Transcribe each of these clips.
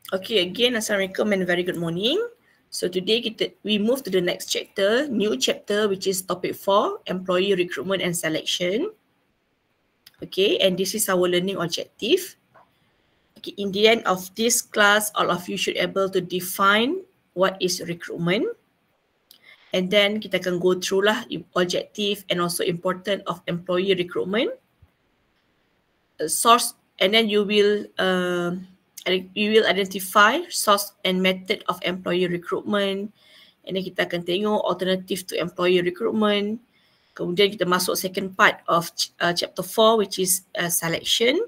Okay, again, Assalamualaikum and very good morning. So today we move to the next chapter, new chapter, which is topic 4, employee recruitment and selection. Okay, and this is our learning objective. Okay, in the end of this class, all of you should able to define what is recruitment. And then kita akan go through lah objective and also important of employee recruitment. Source, and then you will identify source and method of employee recruitment, and then kita akan tengok alternative to employee recruitment. Kemudian kita masuk second part of chapter 4, which is selection.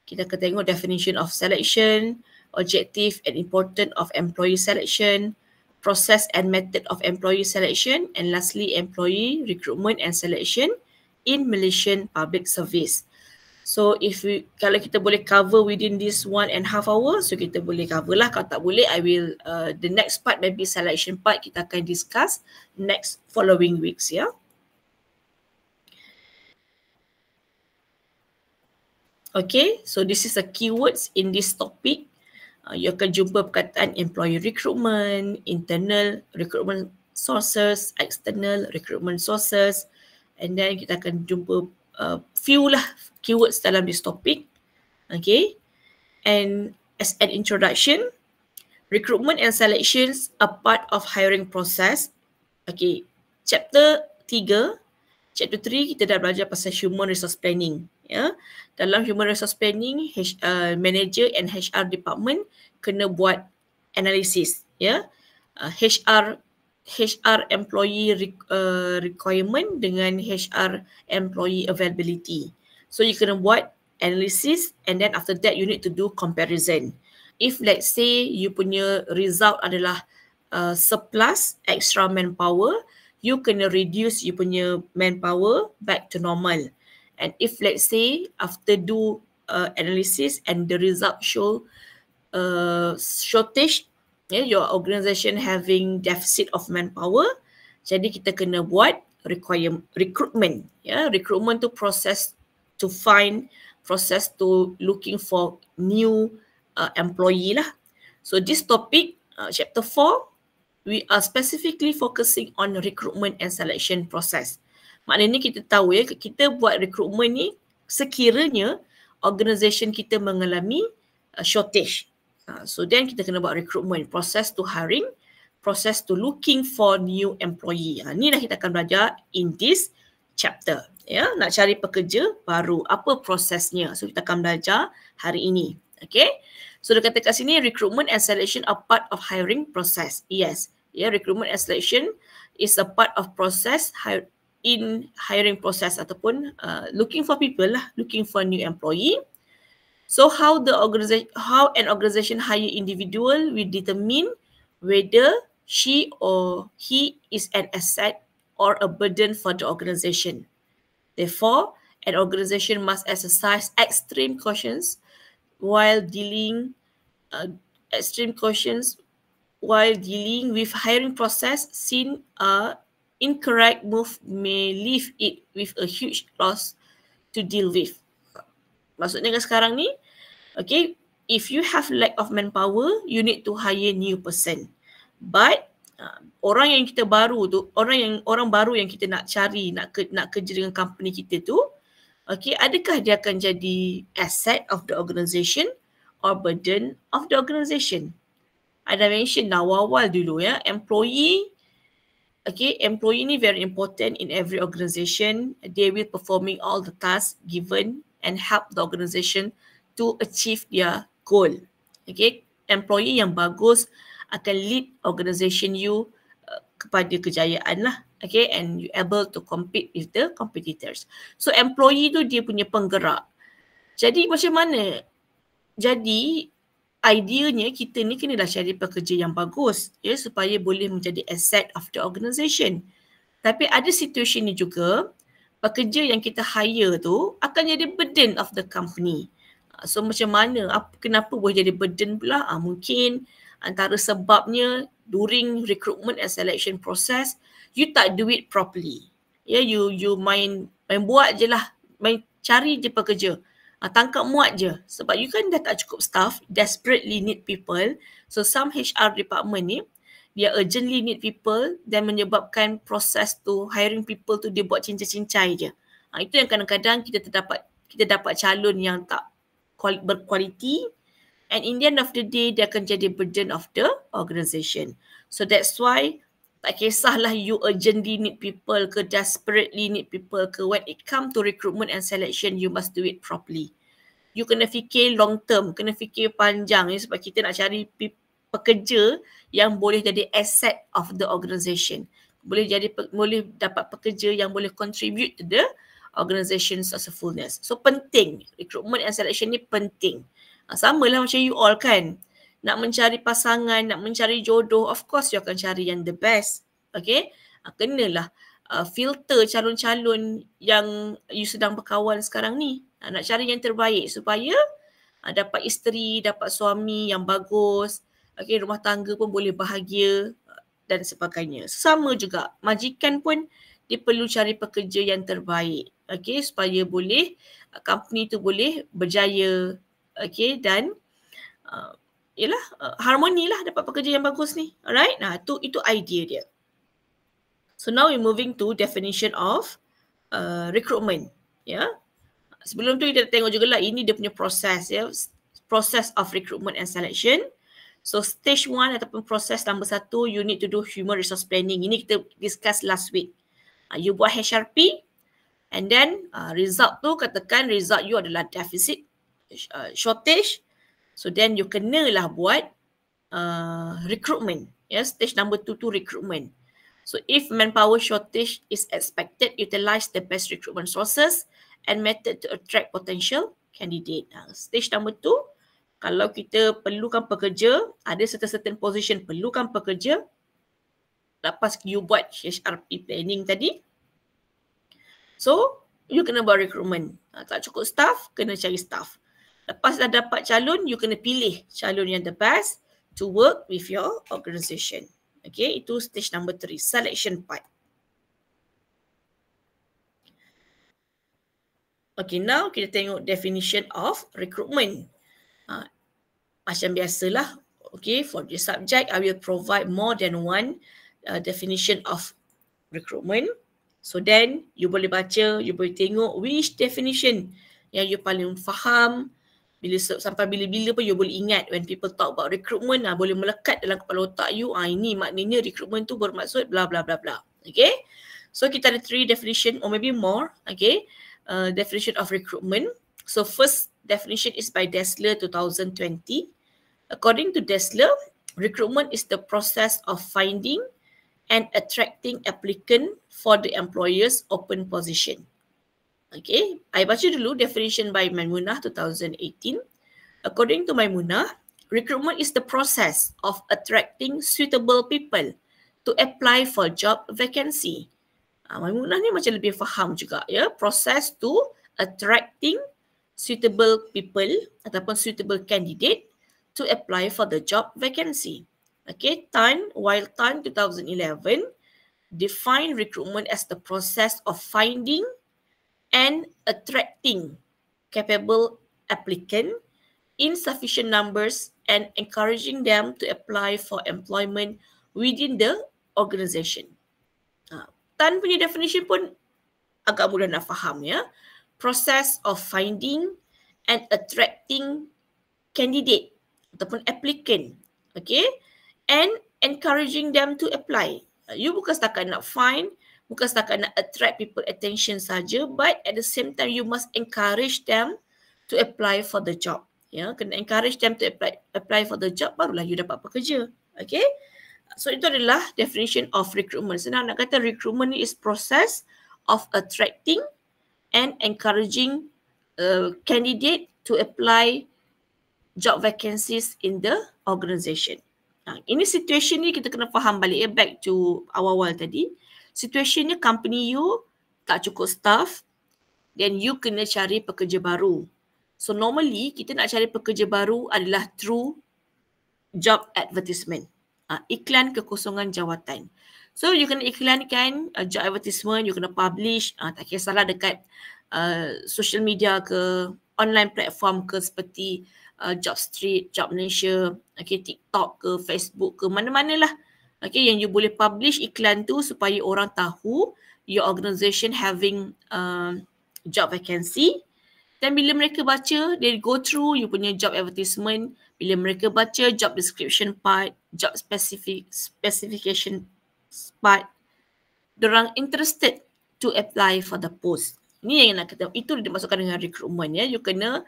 Kita akan tengok definition of selection, objective and important of employee selection, process and method of employee selection, and lastly employee recruitment and selection in Malaysian public service. So kalau kita boleh cover within this 1.5 hours, so kita boleh cover lah. Kalau tak boleh, the next part maybe selection part kita akan discuss next following weeks, ya. Okay, so this is the keywords in this topic. You akan jumpa perkataan employee recruitment, internal recruitment sources, external recruitment sources, and then kita akan jumpa few lah keywords dalam this topic. Okay, and as an introduction, recruitment and selections are part of hiring process. Okay, chapter 3 kita dah belajar pasal human resource planning. Ya, dalam human resource planning, manager and HR department kena buat analysis. Ya, HR employee requirement dengan HR employee availability. So you kena buat analysis, and then after that you need to do comparison. If let's say you punya result adalah surplus extra manpower, you kena reduce you punya manpower back to normal. And if let's say after do analysis and the result show shortage, your organisation having deficit of manpower, jadi kita kena buat recruitment. Recruitment to process to find, process to looking for new employee lah. So this topic, chapter 4, we are specifically focusing on recruitment and selection process. Maknanya kita tahu ya, kita buat recruitment ni sekiranya organisation kita mengalami shortage. So then kita kena buat recruitment, process to hiring, process to looking for new employee. Ni dah kita akan belajar in this chapter. Ya, nak cari pekerja baru, apa prosesnya. So kita akan belajar hari ini. Okay. So dia kata kat sini recruitment and selection are part of hiring process. Yes. Recruitment and selection is a part of process in hiring process ataupun looking for people lah, looking for new employee. So how an organization hire individual will determine whether she or he is an asset or a burden for the organization. Therefore, an organization must exercise extreme cautions while dealing with hiring process, since incorrect move may leave it with a huge loss to deal with. Maksudnya sekarang ni, okay, if you have lack of manpower, you need to hire new person. But orang yang kita baru tu, orang baru yang kita nak cari, nak kerja dengan company kita tu, okay, adakah dia akan jadi asset of the organisation or burden of the organisation? I dah mention awal-awal dulu ya, employee ni very important in every organisation. They will performing all the tasks given and help the organisation to achieve their goal. Okay, employee yang bagus akan lead organisation you kepada kejayaan lah. Okay, and you able to compete with the competitors. So employee tu dia punya penggerak. Jadi macam mana? Jadi ideanya kita ni kenalah cari pekerja yang bagus, ya, supaya boleh menjadi asset of the organisation. Tapi ada situasi ni juga, pekerja yang kita hire tu akan jadi burden of the company. So macam mana? Kenapa boleh jadi burden pula? Mungkin antara sebabnya during recruitment and selection process, you tak do it properly. Ya, you main buat je lah, main cari je pekerja. Tangkap muat je. Sebab you kan dah tak cukup staff, desperately need people. So some HR department ni, dia urgently need people dan menyebabkan proses tu hiring people tu dia buat cincai-cincai je. Itu yang kadang-kadang kita dapat calon yang tak berkualiti, and in the end of the day dia akan jadi burden of the organisation. So that's why tak kisahlah you urgently need people ke desperately need people ke, when it come to recruitment and selection you must do it properly. You kena fikir long term, kena fikir panjang sebab kita nak cari pekerja yang boleh jadi asset of the organisation. Boleh dapat pekerja yang boleh contribute to the organizations as a fullness. So penting, recruitment and selection ni penting. Sama lah macam you all kan. Nak mencari pasangan, nak mencari jodoh, of course you akan cari yang the best. Okay? Kenalah filter calon-calon yang you sedang berkawan sekarang ni. Nak cari yang terbaik supaya dapat isteri, dapat suami yang bagus. Okay, rumah tangga pun boleh bahagia dan sebagainya. Sama juga, majikan pun dia perlu cari pekerja yang terbaik. Okay, supaya boleh, company tu boleh berjaya. Okay, dan harmoni lah dapat pekerja yang bagus ni. Alright, itu idea dia. So now we're moving to definition of recruitment. Yeah. Sebelum tu kita tengok juga lah ini dia punya proses ya. Process of recruitment and selection. So stage 1 ataupun proses number 1, you need to do human resource planning. Ini kita discuss last week. You buat HRP and then result tu katakan result you adalah deficit, shortage. So then you kenalah buat recruitment. Yeah, stage number 2 tu recruitment. So if manpower shortage is expected, utilize the best recruitment sources and method to attract potential candidate. Stage number 2, kalau kita perlukan pekerja, ada certain position perlukan pekerja, lepas you buat HRP planning tadi, so you kena buat recruitment. Tak cukup staff, kena cari staff. Lepas dah dapat calon, you kena pilih calon yang the best to work with your organisation. Okay, itu stage number 3, selection part. Okay, now kita tengok definition of recruitment. Macam biasalah, okay, for the subject, I will provide more than one definition of recruitment. So then, you boleh baca, you boleh tengok which definition yang you paling faham. Sampai bila-bila pun you boleh ingat when people talk about recruitment, boleh melekat dalam kepala otak you, ini maknanya recruitment tu bermaksud bla bla bla bla. Okay, so kita ada 3 definition or maybe more. Okay, definition of recruitment. So first definition is by Dessler 2020. According to Dessler, recruitment is the process of finding and attracting applicant for the employer's open position. Okay, I baca dulu definition by Maimunah 2018. According to Maimunah, recruitment is the process of attracting suitable people to apply for job vacancy. Maimunah ni macam lebih faham juga ya, process to attracting suitable people ataupun suitable candidate to apply for the job vacancy. Okay, Tan 2011 define recruitment as the process of finding and attracting capable applicant in sufficient numbers and encouraging them to apply for employment within the organisation. Tan punya definition pun agak mudah nak faham ya. Process of finding and attracting candidate ataupun applicant, okay, and encouraging them to apply. You bukan setakat nak find, bukan setakat nak attract people attention saja, but at the same time you must encourage them to apply for the job. Ya, kena encourage them to apply for the job, barulah you dapat pekerja. Okay, so itu adalah definition of recruitment. Senang nak kata recruitment is process of attracting and encouraging candidate to apply job vacancies in the organisation. Ini situation ni kita kena faham balik back to awal-awal tadi. Situationnya company you tak cukup staff, then you kena cari pekerja baru. So normally kita nak cari pekerja baru adalah through job advertisement. Iklan kekosongan jawatan. So you kena iklankan job advertisement, you kena publish, tak kisahlah dekat social media ke, online platform ke seperti Jobstreet, Job Malaysia, okay, TikTok ke, Facebook ke, mana-mana lah. Okay, yang you boleh publish iklan tu supaya orang tahu your organisation having job vacancy. Dan bila mereka baca, they go through you punya job advertisement. Bila mereka baca job description part, job specification part, diorang interested to apply for the post. Ni yang nak kata, itu dimasukkan dengan recruitment ya. You kena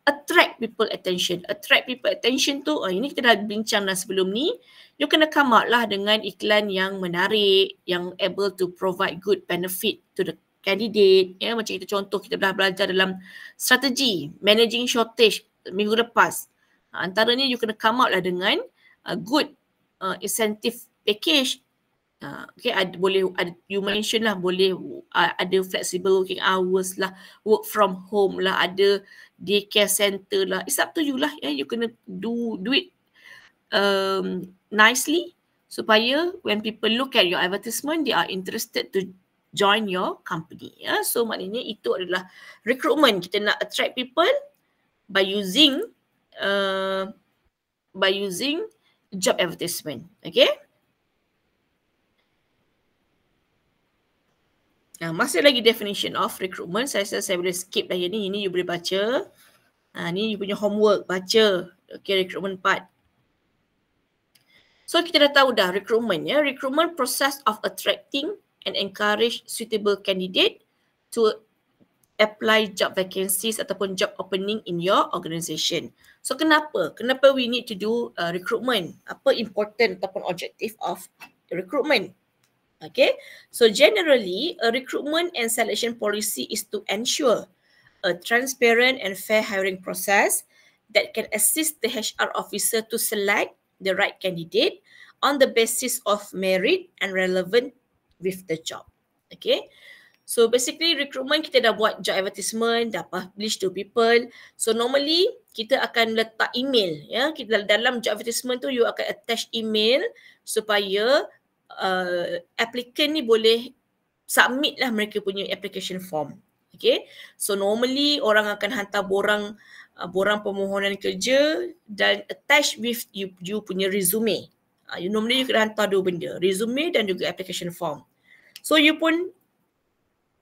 attract people attention. Attract people attention tu, ini kita dah bincang dah sebelum ni. You kena come out lah dengan iklan yang menarik, yang able to provide good benefit to the candidate. Ya, macam itu contoh kita dah belajar dalam strategi managing shortage minggu lepas. Antaranya you kena come out lah dengan good incentive package. Okay, you mention lah boleh ada flexible working hours lah, work from home lah, ada daycare center lah. It's up to you lah. Yeah, you kena do it nicely supaya when people look at your advertisement, they are interested to join your company. Yeah, so maknanya itu adalah recruitment. Kita nak attract people by using job advertisement. Okay. Masih lagi definition of recruitment. Saya boleh skip lah ini. Ini you boleh baca. Ni you punya homework. Baca. Okay, recruitment part. So kita dah tahu dah recruitment ya. Recruitment process of attracting and encourage suitable candidate to apply job vacancies ataupun job opening in your organisation. So kenapa? Kenapa we need to do recruitment? Apa important ataupun objective of recruitment? Okay, so generally a recruitment and selection policy is to ensure a transparent and fair hiring process that can assist the HR officer to select the right candidate on the basis of merit and relevant with the job. Okay, so basically recruitment kita dah buat job advertisement, dah publish to people. So normally kita akan letak email ya. Kita dalam job advertisement tu you akan attach email supaya applicant ni boleh submit lah mereka punya application form. Okay, so normally orang akan hantar borang permohonan kerja dan attach with you punya resume. Normally you kena hantar dua benda, resume dan juga application form. So you pun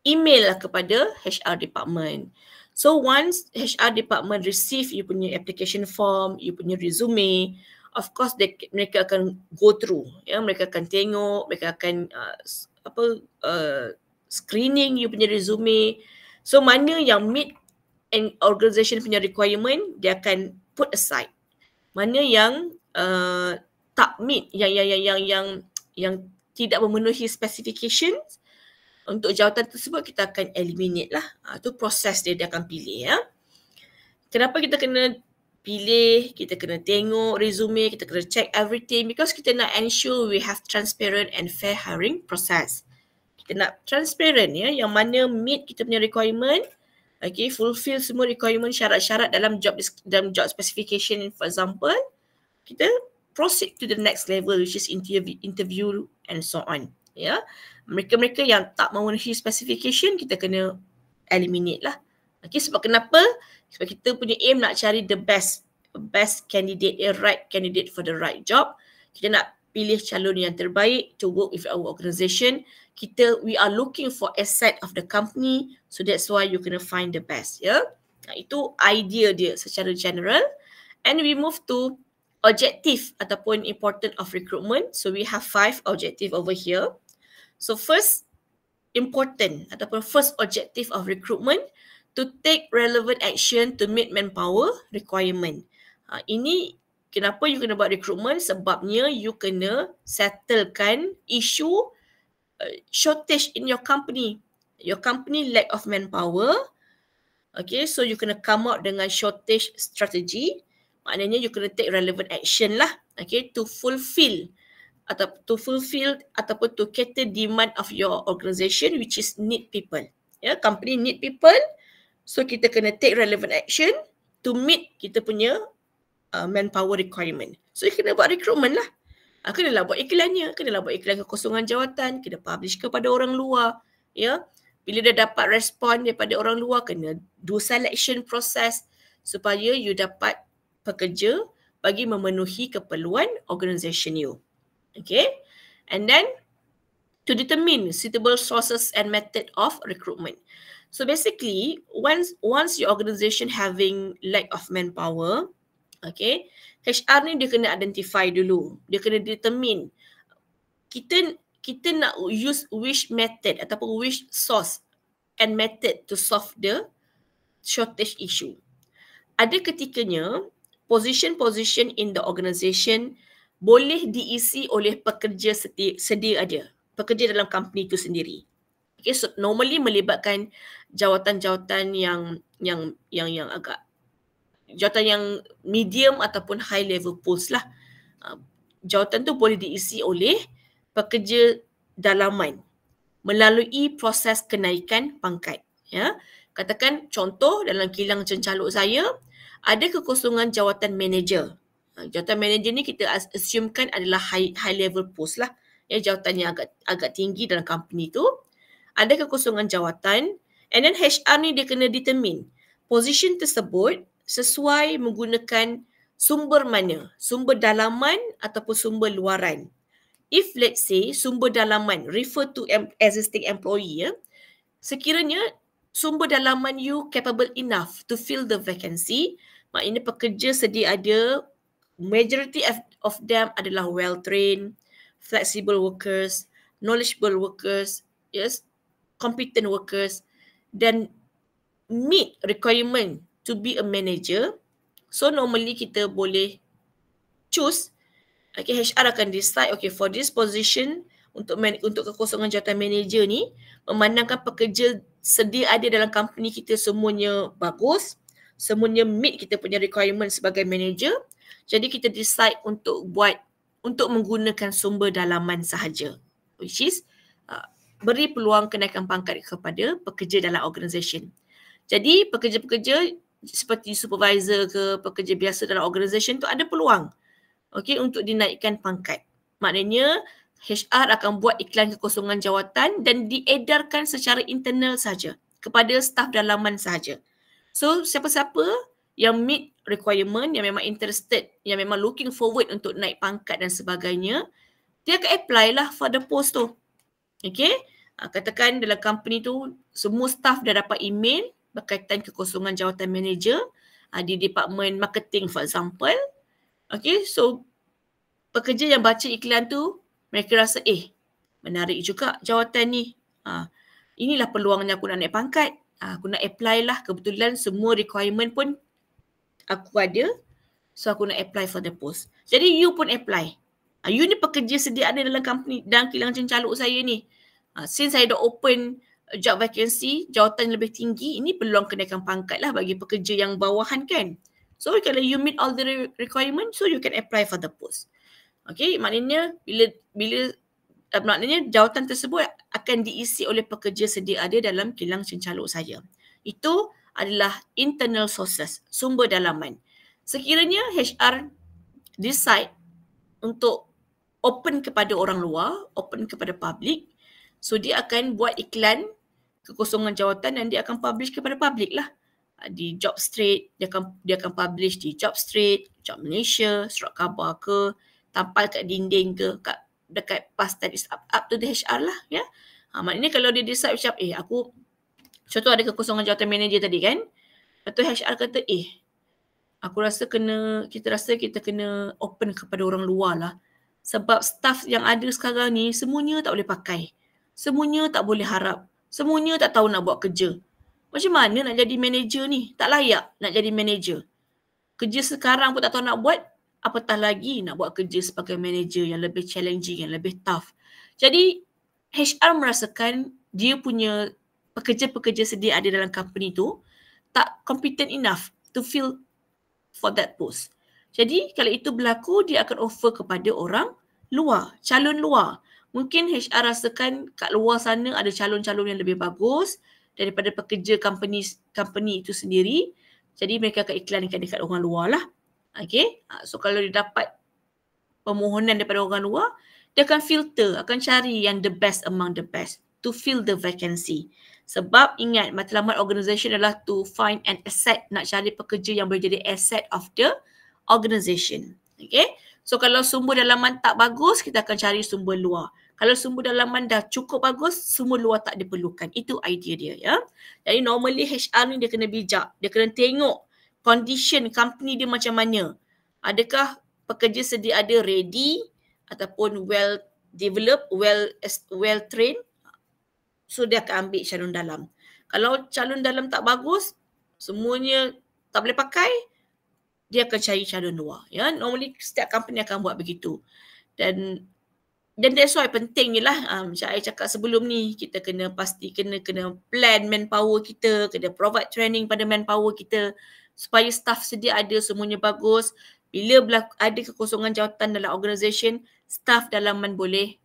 email lah kepada HR department. So once HR department receive you punya application form, you punya resume, of course mereka akan go through. Ya, mereka akan tengok, mereka akan screening you punya resume. So mana yang meet an organisation punya requirement, dia akan put aside. Mana yang tak meet, yang tidak memenuhi specifications untuk jawatan tersebut, kita akan eliminate lah. Itu proses dia akan pilih ya. Kenapa kita kena pilih, kita kena tengok resume, kita kena check everything because kita nak ensure we have transparent and fair hiring process. Kita nak transparent ya, yang mana meet kita punya requirement, okay, fulfill semua requirement, syarat-syarat dalam job specification for example, kita proceed to the next level which is interview and so on. Ya, mereka-mereka yang tak memenuhi specification kita kena eliminate lah. Okay, sebab kenapa? Sebab kita punya aim nak cari the best candidate, the right candidate for the right job. Kita nak pilih calon yang terbaik to work with our organisation. We are looking for asset of the company, so that's why you kena find the best. Ya, itu idea dia secara general. And we move to objective ataupun important of recruitment. So we have 5 objective over here. So first important ataupun first objective of recruitment, to take relevant action to meet manpower requirement. Ini kenapa you kena buat recruitment, sebabnya you kena settlekan isu shortage in your company. Your company lack of manpower. Okay, so you kena come out dengan shortage strategy. Maknanya you kena take relevant action lah. Okay, to fulfill ataupun to cater demand of your organisation which is need people. Ya, company need people. So kita kena take relevant action to meet kita punya manpower requirement. So kena buat recruitment lah. Kenalah buat iklannya, kenalah buat iklan kekosongan jawatan, kena publish kepada orang luar. Ya, Bila dah dapat respon daripada orang luar, kena do selection process supaya you dapat pekerja bagi memenuhi keperluan organisation you. Okay. And then to determine suitable sources and method of recruitment. So basically, once your organisation having lack of manpower, okay, HR ni dia kena identify dulu. Dia kena determine kita nak use which method ataupun which source and method to solve the shortage issue. Ada ketikanya position in the organisation boleh diisi oleh pekerja sedia ada. Pekerja dalam company itu sendiri. Okay, so normally melibatkan jawatan-jawatan yang agak jawatan yang medium ataupun high level post lah. Jawatan tu boleh diisi oleh pekerja dalaman melalui proses kenaikan pangkat. Ya, katakan contoh dalam kilang cencaluk saya ada kekosongan jawatan manager. Jawatan manager ni kita assumekan adalah high level post lah. Ya, jawatan yang agak tinggi dalam company tu. Ada kekosongan jawatan, and then HR ni dia kena determine position tersebut sesuai menggunakan sumber mana, sumber dalaman ataupun sumber luaran. If let's say sumber dalaman refer to existing employee, sekiranya sumber dalaman you capable enough to fill the vacancy, maknanya pekerja sedia ada, majority of them adalah well trained, flexible workers, knowledgeable workers, yes, competent workers, dan meet requirement to be a manager. So normally kita boleh choose, okay, HR akan decide, okay, for this position untuk kekosongan jawatan manager ni, memandangkan pekerja sedia ada dalam company kita semuanya bagus, semuanya meet kita punya requirement sebagai manager. Jadi kita decide untuk menggunakan sumber dalaman sahaja, which is beri peluang kenaikan pangkat kepada pekerja dalam organisation. Jadi pekerja-pekerja seperti supervisor ke pekerja biasa dalam organisation tu ada peluang, okay, untuk dinaikkan pangkat. Maknanya HR akan buat iklan kekosongan jawatan dan diedarkan secara internal saja kepada staf dalaman sahaja. So siapa-siapa yang meet requirement, yang memang interested, yang memang looking forward untuk naik pangkat dan sebagainya, dia akan apply lah for the post tu. Okay, katakan dalam company tu semua staff dah dapat email berkaitan kekosongan jawatan manager di department marketing for example. Okay, so pekerja yang baca iklan tu, mereka rasa menarik juga jawatan ni. Inilah peluangnya aku nak naik pangkat. Aku nak apply lah. Kebetulan semua requirement pun aku ada. So aku nak apply for the post. Jadi you pun apply. You ni pekerja sedia ada dalam company, dalam kilang cencaluk saya ni. Since saya dah open job vacancy, jawatan lebih tinggi, ini peluang kenaikan pangkat lah bagi pekerja yang bawahan kan. So kalau you meet all the requirement, so you can apply for the post. Okay, maknanya maknanya jawatan tersebut akan diisi oleh pekerja sedia ada dalam kilang cencaluk saya. Itu adalah internal sources, sumber dalaman. Sekiranya HR decide untuk open kepada orang luar, open kepada public, so dia akan buat iklan kekosongan jawatan dan dia akan publish kepada public lah. Di Job Street, dia akan publish di Job Street, Job Malaysia, Surat Khabar ke, tampal kat dinding ke, dekat pastime, is up to the HR lah, ya. Maknanya kalau dia decide macam, aku, contoh ada kekosongan jawatan manager tadi kan, lepas tu HR kata, aku rasa kita kena open kepada orang luar lah. Sebab staff yang ada sekarang ni, semuanya tak boleh pakai. Semuanya tak boleh harap. Semuanya tak tahu nak buat kerja. Macam mana nak jadi manager ni? Tak layak nak jadi manager. Kerja sekarang pun tak tahu nak buat, apatah lagi nak buat kerja sebagai manager yang lebih challenging, yang lebih tough. Jadi HR merasakan dia punya pekerja-pekerja sedia ada dalam company tu tak competent enough to fill for that post. Jadi kalau itu berlaku, dia akan offer kepada orang luar, calon luar. Mungkin HR rasakan kat luar sana ada calon-calon yang lebih bagus daripada pekerja company itu sendiri. Jadi mereka akan iklankan dekat orang luar lah. Okay. So kalau dia dapat permohonan daripada orang luar, dia akan filter, akan cari yang the best among the best to fill the vacancy. Sebab ingat, matlamat organisation adalah to find an asset, nak cari pekerja yang boleh jadi asset of the organisation. Okay. So kalau sumber dalaman tak bagus, kita akan cari sumber luar. Kalau sumber dalaman dah cukup bagus, sumber luar tak diperlukan. Itu idea dia, ya. Jadi normally HR ni dia kena bijak. Dia kena tengok condition company dia macam mana. Adakah pekerja sedia ada ready ataupun well developed, well trained. So dia akan ambil calon dalam. Kalau calon dalam tak bagus, semuanya tak boleh pakai, dia akan cari calon luar. Ya, normally setiap company akan buat begitu. Dan that's why pentingnya lah, macam saya cakap sebelum ni, kita kena pasti kena plan manpower kita, kena provide training pada manpower kita supaya staff sedia ada, semuanya bagus. Bila ada kekosongan jawatan dalam organisation, staff dalaman boleh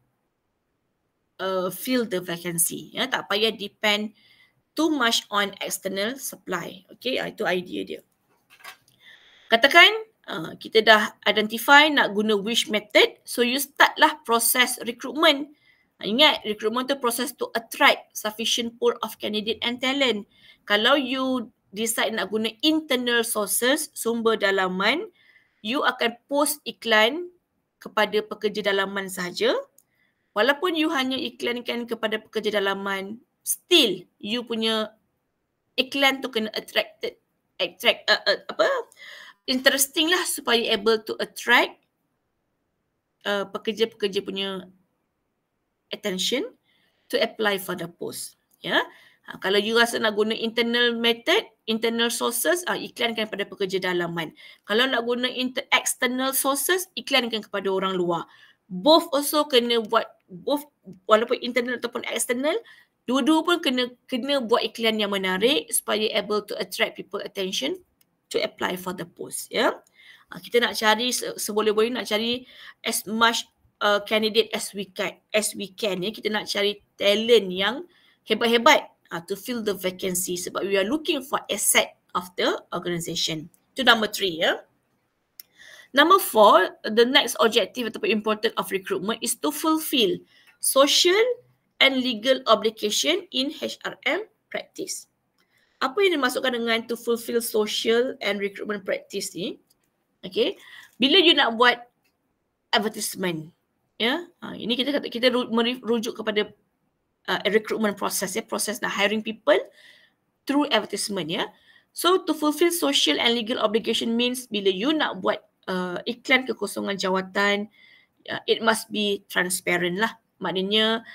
fill the vacancy. Ya, tak payah depend too much on external supply. Okay, itu idea dia. Katakan kita dah identify nak guna which method, so you start lah proses recruitment. Ingat, recruitment tu proses to attract sufficient pool of candidate and talent. Kalau you decide nak guna internal sources, sumber dalaman, you akan post iklan kepada pekerja dalaman sahaja. Walaupun you hanya iklankan kepada pekerja dalaman, still you punya iklan tu kena interesting lah supaya able to attract pekerja-pekerja punya attention to apply for the post. Ya, kalau you rasa nak guna internal method, internal sources, iklankan kepada pekerja dalaman. Kalau nak guna external sources, iklankan kepada orang luar. Both also kena buat, both walaupun internal ataupun external, dua-dua pun kena buat iklan yang menarik supaya able to attract people attention to apply for the post. Ya, kita nak cari seboleh-boleh, nak cari as much candidate as we can. Ya, kita nak cari talent yang hebat-hebat to fill the vacancy, sebab we are looking for asset of the organisation. Itu number 3, ya. Number 4, the next objective ataupun important of recruitment is to fulfill social and legal obligation in HRM practice. Apa yang dimaksudkan dengan to fulfill social and recruitment practice ni? Okay, bila you nak buat advertisement, ya, ini kita merujuk kepada recruitment process, ya, proses nak hiring people through advertisement, ya. So to fulfill social and legal obligation means bila you nak buat iklan kekosongan jawatan, it must be transparent lah. Maknanya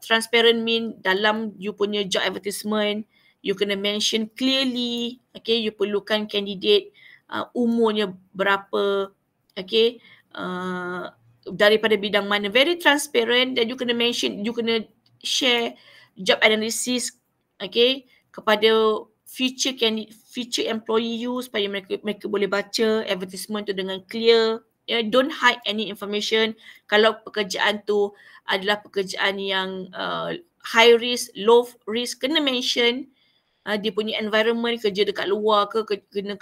transparent mean dalam you punya job advertisement, you kena mention clearly, okay, you perlukan candidate umurnya berapa, okay, daripada bidang mana, very transparent. Dan you kena mention, you kena share job analysis, okay, kepada future employee you supaya mereka boleh baca advertisement tu dengan clear. Ya, don't hide any information. Kalau pekerjaan tu adalah pekerjaan yang high risk, low risk, kena mention dia punya environment, kerja dekat luar ke, kena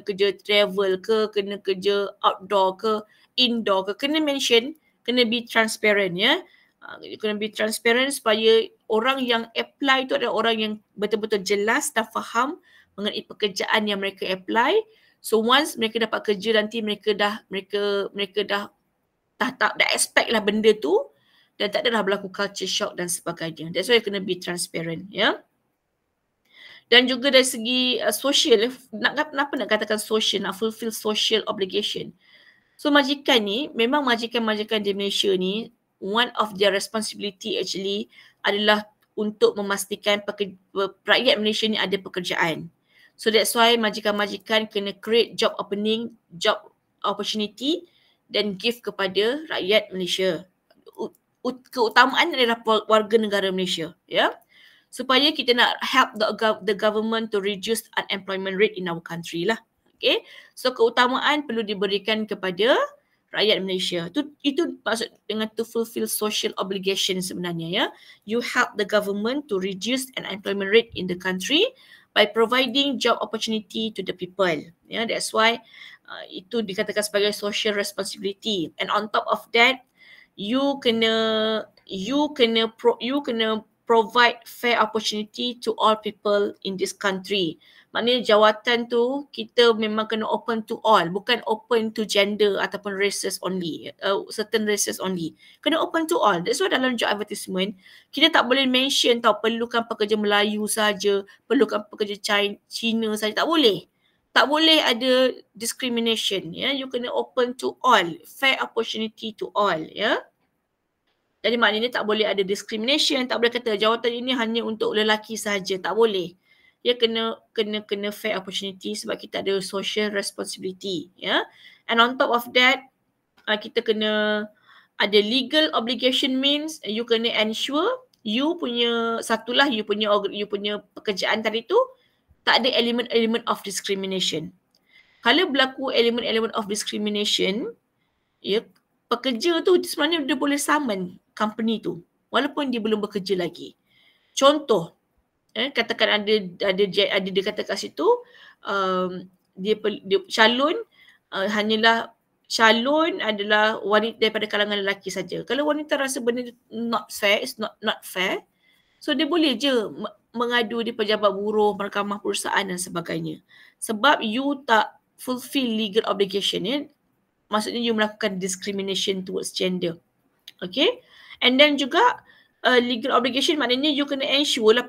kerja travel ke, kena kerja outdoor ke, indoor ke, kena mention, kena be transparent, ya. Kena be transparent supaya orang yang apply tu adalah orang yang betul-betul jelas dan faham mengenai pekerjaan yang mereka apply. So once mereka dapat kerja, nanti mereka dah expect lah benda tu, dan tak adalah berlaku culture shock dan sebagainya. That's why kena be transparent, ya. Dan juga dari segi social, kenapa nak katakan social, nak fulfill social obligation. So majikan ni, memang majikan-majikan di Malaysia ni, one of their responsibility actually adalah untuk memastikan rakyat Malaysia ni ada pekerjaan. So that's why majikan-majikan kena create job opening, job opportunity dan give kepada rakyat Malaysia. Keutamaan adalah warga negara Malaysia, ya. Supaya kita nak help the government to reduce unemployment rate in our country lah. Okay. So keutamaan perlu diberikan kepada rakyat Malaysia. Itu maksud dengan to fulfill social obligation sebenarnya, ya. You help the government to reduce unemployment rate in the country by providing job opportunity to the people. Ya, that's why itu dikatakan sebagai social responsibility. And on top of that, you kena provide fair opportunity to all people in this country. Maknanya jawatan tu kita memang kena open to all, bukan open to gender ataupun races only, certain races only. Kena open to all. That's why dalam job advertisement, kita tak boleh mention tau perlukan pekerja Melayu saja, perlukan pekerja Cina saja, tak boleh. Tak boleh ada discrimination, ya. You kena open to all, fair opportunity to all, ya. Jadi maknanya tak boleh ada discrimination, tak boleh kata jawatan ini hanya untuk lelaki saja, tak boleh. Ya, kena fair opportunity sebab kita ada social responsibility, ya. And on top of that, kita kena ada legal obligation, means you kena ensure you punya you punya pekerjaan tadi tu tak ada elemen-elemen of discrimination. Kalau berlaku elemen-elemen of discrimination, ya, pekerja tu sebenarnya dia boleh summon company tu walaupun dia belum bekerja lagi. Contoh, katakan ada dia kata kat situ dia calon calon adalah wanita daripada kalangan lelaki saja. Kalau wanita rasa benda not fair, it's not fair, so dia boleh je mengadu di pejabat buruh, mahkamah perusahaan dan sebagainya. Sebab you tak fulfill legal obligation, ya. Maksudnya you melakukan discrimination towards gender. Okay. And then juga legal obligation maknanya you kena ensure lah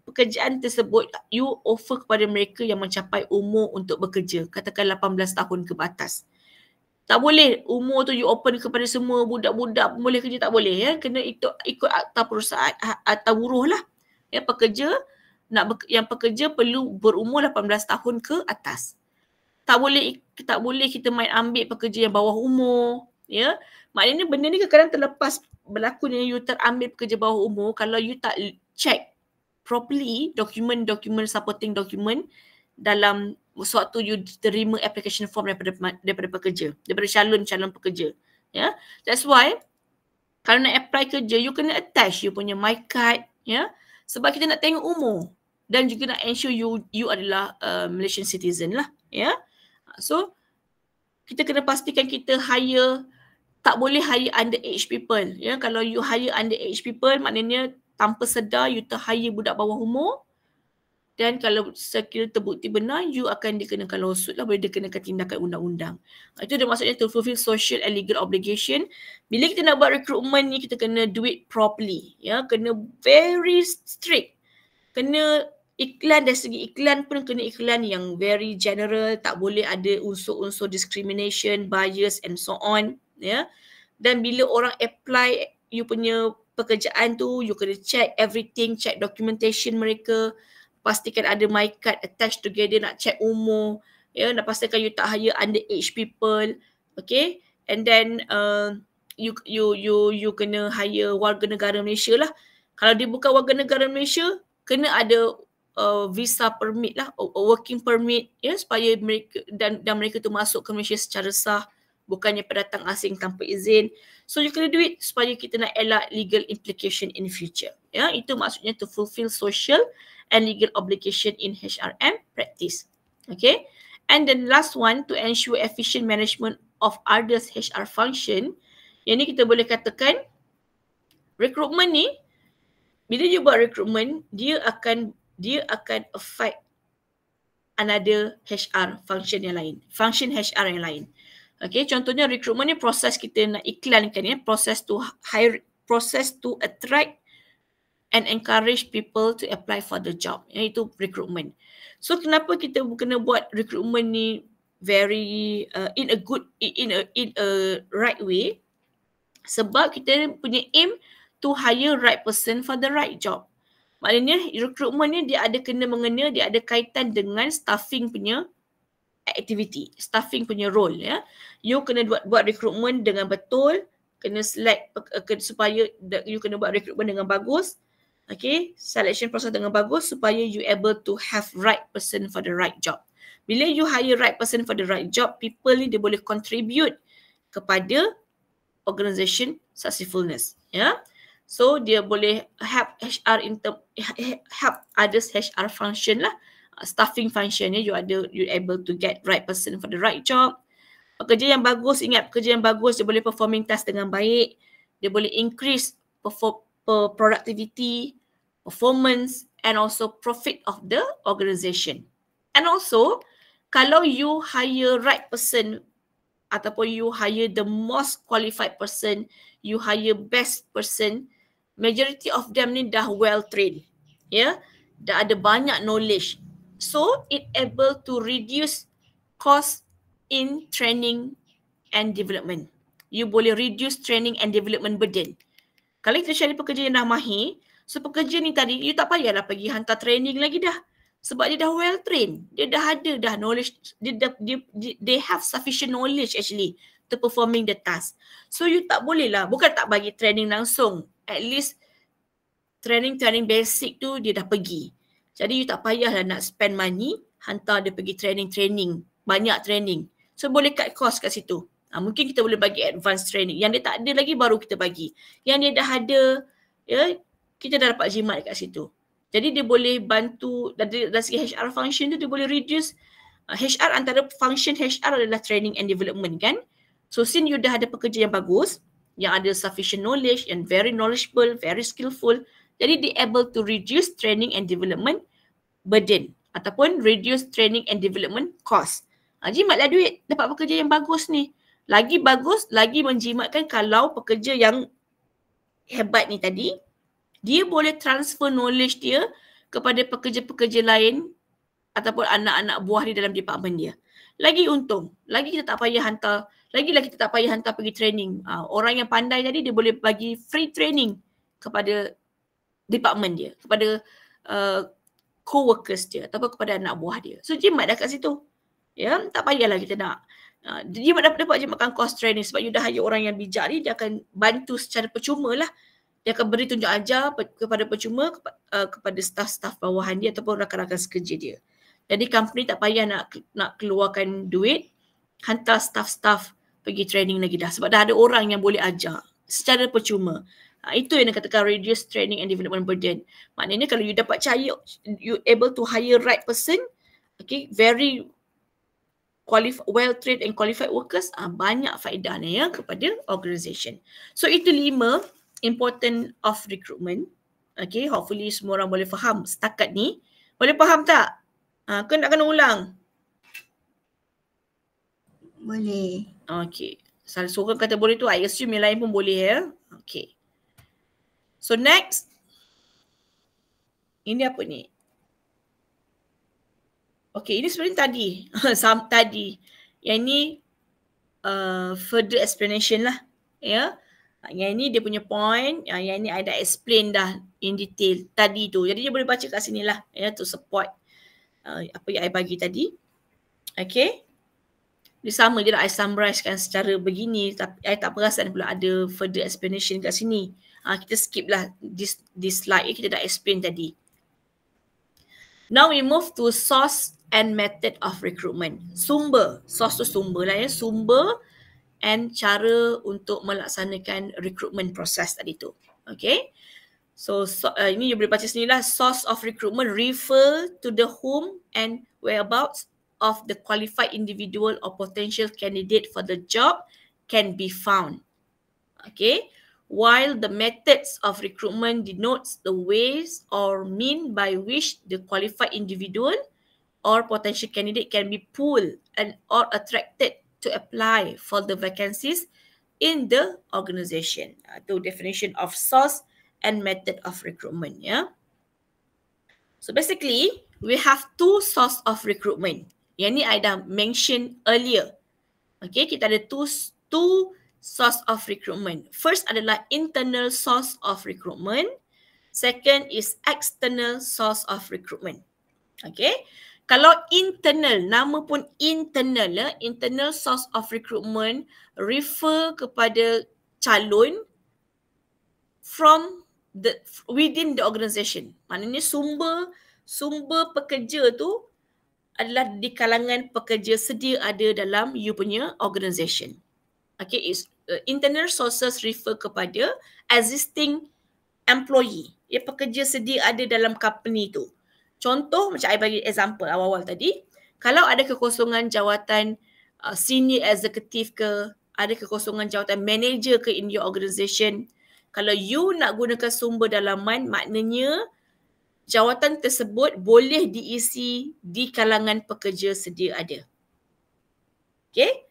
pekerjaan tersebut you offer kepada mereka yang mencapai umur untuk bekerja. Katakan 18 tahun ke atas. Tak boleh umur tu you open kepada semua budak-budak boleh kerja, tak boleh, ya. Kena ikut akta perusahaan, akta buruh lah. Ya, yang pekerja perlu berumur 18 tahun ke atas. Tak boleh kita main ambil pekerja yang bawah umur, ya. Maknanya benda ni kadang-kadang terlepas berlaku ni, you terambil pekerja bawah umur kalau you tak check properly dokumen supporting document dalam sewaktu you terima application form daripada pekerja, daripada calon pekerja, ya. That's why kalau nak apply kerja you kena attach you punya my card, ya. Sebab kita nak tengok umur dan juga nak ensure you adalah Malaysian citizen lah, ya. So kita kena pastikan kita tak boleh hire underage people, ya. Kalau you hire underage people maknanya tanpa sedar you hire budak bawah umur, dan kalau sekiranya terbukti benar you akan dikenakan lawsuit lah, boleh dikenakan tindakan undang-undang. Itu dia maksudnya to fulfill social and legal obligation. Bila kita nak buat recruitment ni kita kena do it properly, ya. Kena very strict. Kena iklan, dari segi iklan pun kena iklan yang very general, tak boleh ada unsur-unsur discrimination, bias and so on, ya. Dan bila orang apply you punya pekerjaan tu, you kena check everything, check documentation mereka, pastikan ada my card attached together, nak check umur, ya, nak pastikan you tak hire underage people, okay. And then you kena hire warga negara Malaysia lah. Kalau dia bukan warga negara Malaysia, kena ada visa permit lah, working permit, ya, supaya mereka dan mereka tu masuk ke Malaysia secara sah, bukannya pendatang asing tanpa izin. So you kena do it supaya kita nak elak legal implication in the future, ya. Itu maksudnya to fulfill social and legal obligation in HRM practice. Okay. And then last one, to ensure efficient management of others HR function. Yang ni kita boleh katakan recruitment ni, bila you buat recruitment, dia akan affect another HR function yang lain, function HR yang lain. Okay, contohnya recruitment ni proses kita nak iklankan, ya, proses to hire, proses to attract and encourage people to apply for the job, iaitu recruitment. So kenapa kita kena buat recruitment ni very in a right way? Sebab kita punya aim to hire right person for the right job. Maknanya recruitment ni dia ada kaitan dengan staffing punya activity, staffing punya role, ya. You kena buat recruitment dengan betul, kena select supaya you kena buat recruitment dengan bagus. Okay, selection process dengan bagus supaya you able to have right person for the right job. Bila you hire right person for the right job, people ni dia boleh contribute kepada organisation successfulness, ya. So dia boleh help HR help others HR function lah, staffing function ni, you able to get right person for the right job. Pekerja yang bagus, ingat pekerja yang bagus dia boleh performing task dengan baik, dia boleh increase productivity, performance, and also profit of the organisation. And also, kalau you hire right person ataupun you hire the most qualified person, you hire best person, majority of them ni dah well trained. Ya, dah ada banyak knowledge. So, it able to reduce cost in training and development. You boleh reduce training and development burden. Kalau kita cari pekerja yang dah mahir, so pekerja ni tadi, you tak payahlah pergi hantar training lagi dah. Sebab dia dah well trained. Dia dah ada dah knowledge. They have sufficient knowledge actually to performing the task. So you tak boleh lah. Bukan tak bagi training langsung. At least training basic tu dia dah pergi. Jadi you tak payahlah nak spend money hantar dia pergi training. Banyak training. So boleh cut cost kat situ. Mungkin kita boleh bagi advance training. Yang dia tak ada lagi baru kita bagi. Yang dia dah ada, ya, kita dah dapat jimat kat situ. Jadi dia boleh bantu dari segi HR function tu dia boleh reduce HR, antara function HR adalah training and development kan. So since you dah ada pekerja yang bagus, yang ada sufficient knowledge and very knowledgeable, very skillful, jadi they able to reduce training and development burden ataupun reduce training and development cost. Jimatlah duit dapat pekerja yang bagus ni. Lagi bagus, lagi menjimatkan kalau pekerja yang hebat ni tadi, dia boleh transfer knowledge dia kepada pekerja-pekerja lain ataupun anak-anak buah dia dalam department dia. Lagi untung. Lagi kita tak payah hantar, lagi-lagi kita tak payah hantar pergi training. Orang yang pandai tadi dia boleh bagi free training kepada department dia, kepada co-workers dia ataupun kepada anak buah dia. So jimat dah kat situ. Ya, tak payahlah kita nak jimat dapat jimatkan cost training sebab you dah hire orang yang bijak ni, dia akan bantu secara percuma lah. Dia akan beri tunjuk ajar kepada percuma kepada staff-staff bawahan dia ataupun rakan-rakan sekerja dia. Jadi company tak payah nak keluarkan duit hantar staff-staff pergi training lagi dah sebab dah ada orang yang boleh ajar secara percuma. Itu yang dikatakan reduce training and development burden. Maknanya kalau you dapat cari, you able to hire right person, okay, very well trained and qualified workers, banyak faedahnya ya kepada organisation. So itu 5 important of recruitment. Okay, hopefully semua orang boleh faham setakat ni. Boleh faham tak? Ke nak kena ulang? Boleh. Okay. Salah seorang kata boleh tu, I assume yang lain pun boleh ya. Okay. So next. Ini apa ni? Okay, ini sebenarnya tadi. Tadi. Yang ni further explanation lah. Ya. Yang ni dia punya point, yang ni I dah explain dah in detail tadi tu. Jadi dia boleh baca kat sini lah ya, to support apa yang I bagi tadi. Okay. Dia sama je lah I summarisekan secara begini tapi I tak perasan pula ada further explanation kat sini. Kita skip lah this slide kita dah explain tadi. Now we move to source and method of recruitment. Sumber. Source tu sumber lah ya. Sumber and cara untuk melaksanakan recruitment process tadi tu. Okay. So ini you boleh baca sendiri lah. Source of recruitment refer to the whom and whereabouts of the qualified individual or potential candidate for the job can be found. Okay. While the methods of recruitment denotes the ways or mean by which the qualified individual or potential candidate can be pulled and or attracted to apply for the vacancies in the organisation. Itu definition of source and method of recruitment. Yeah. So basically, we have 2 source of recruitment. Yang ni I dah mention earlier. Okay, kita ada two source of recruitment. First adalah internal source of recruitment. Second is external source of recruitment. Okay. Kalau internal, nama pun internal ya, internal source of recruitment refer kepada calon from within the organisation. Maknanya sumber pekerja tu adalah di kalangan pekerja sedia ada dalam you punya organisation. Okay, internal sources refer kepada existing employee. Ya, pekerja sedia ada dalam company tu. Contoh macam I bagi example awal-awal tadi, kalau ada kekosongan jawatan senior executive ke, ada kekosongan jawatan manager ke in your organisation, kalau you nak gunakan sumber dalaman, maknanya jawatan tersebut boleh diisi di kalangan pekerja sedia ada. Okey?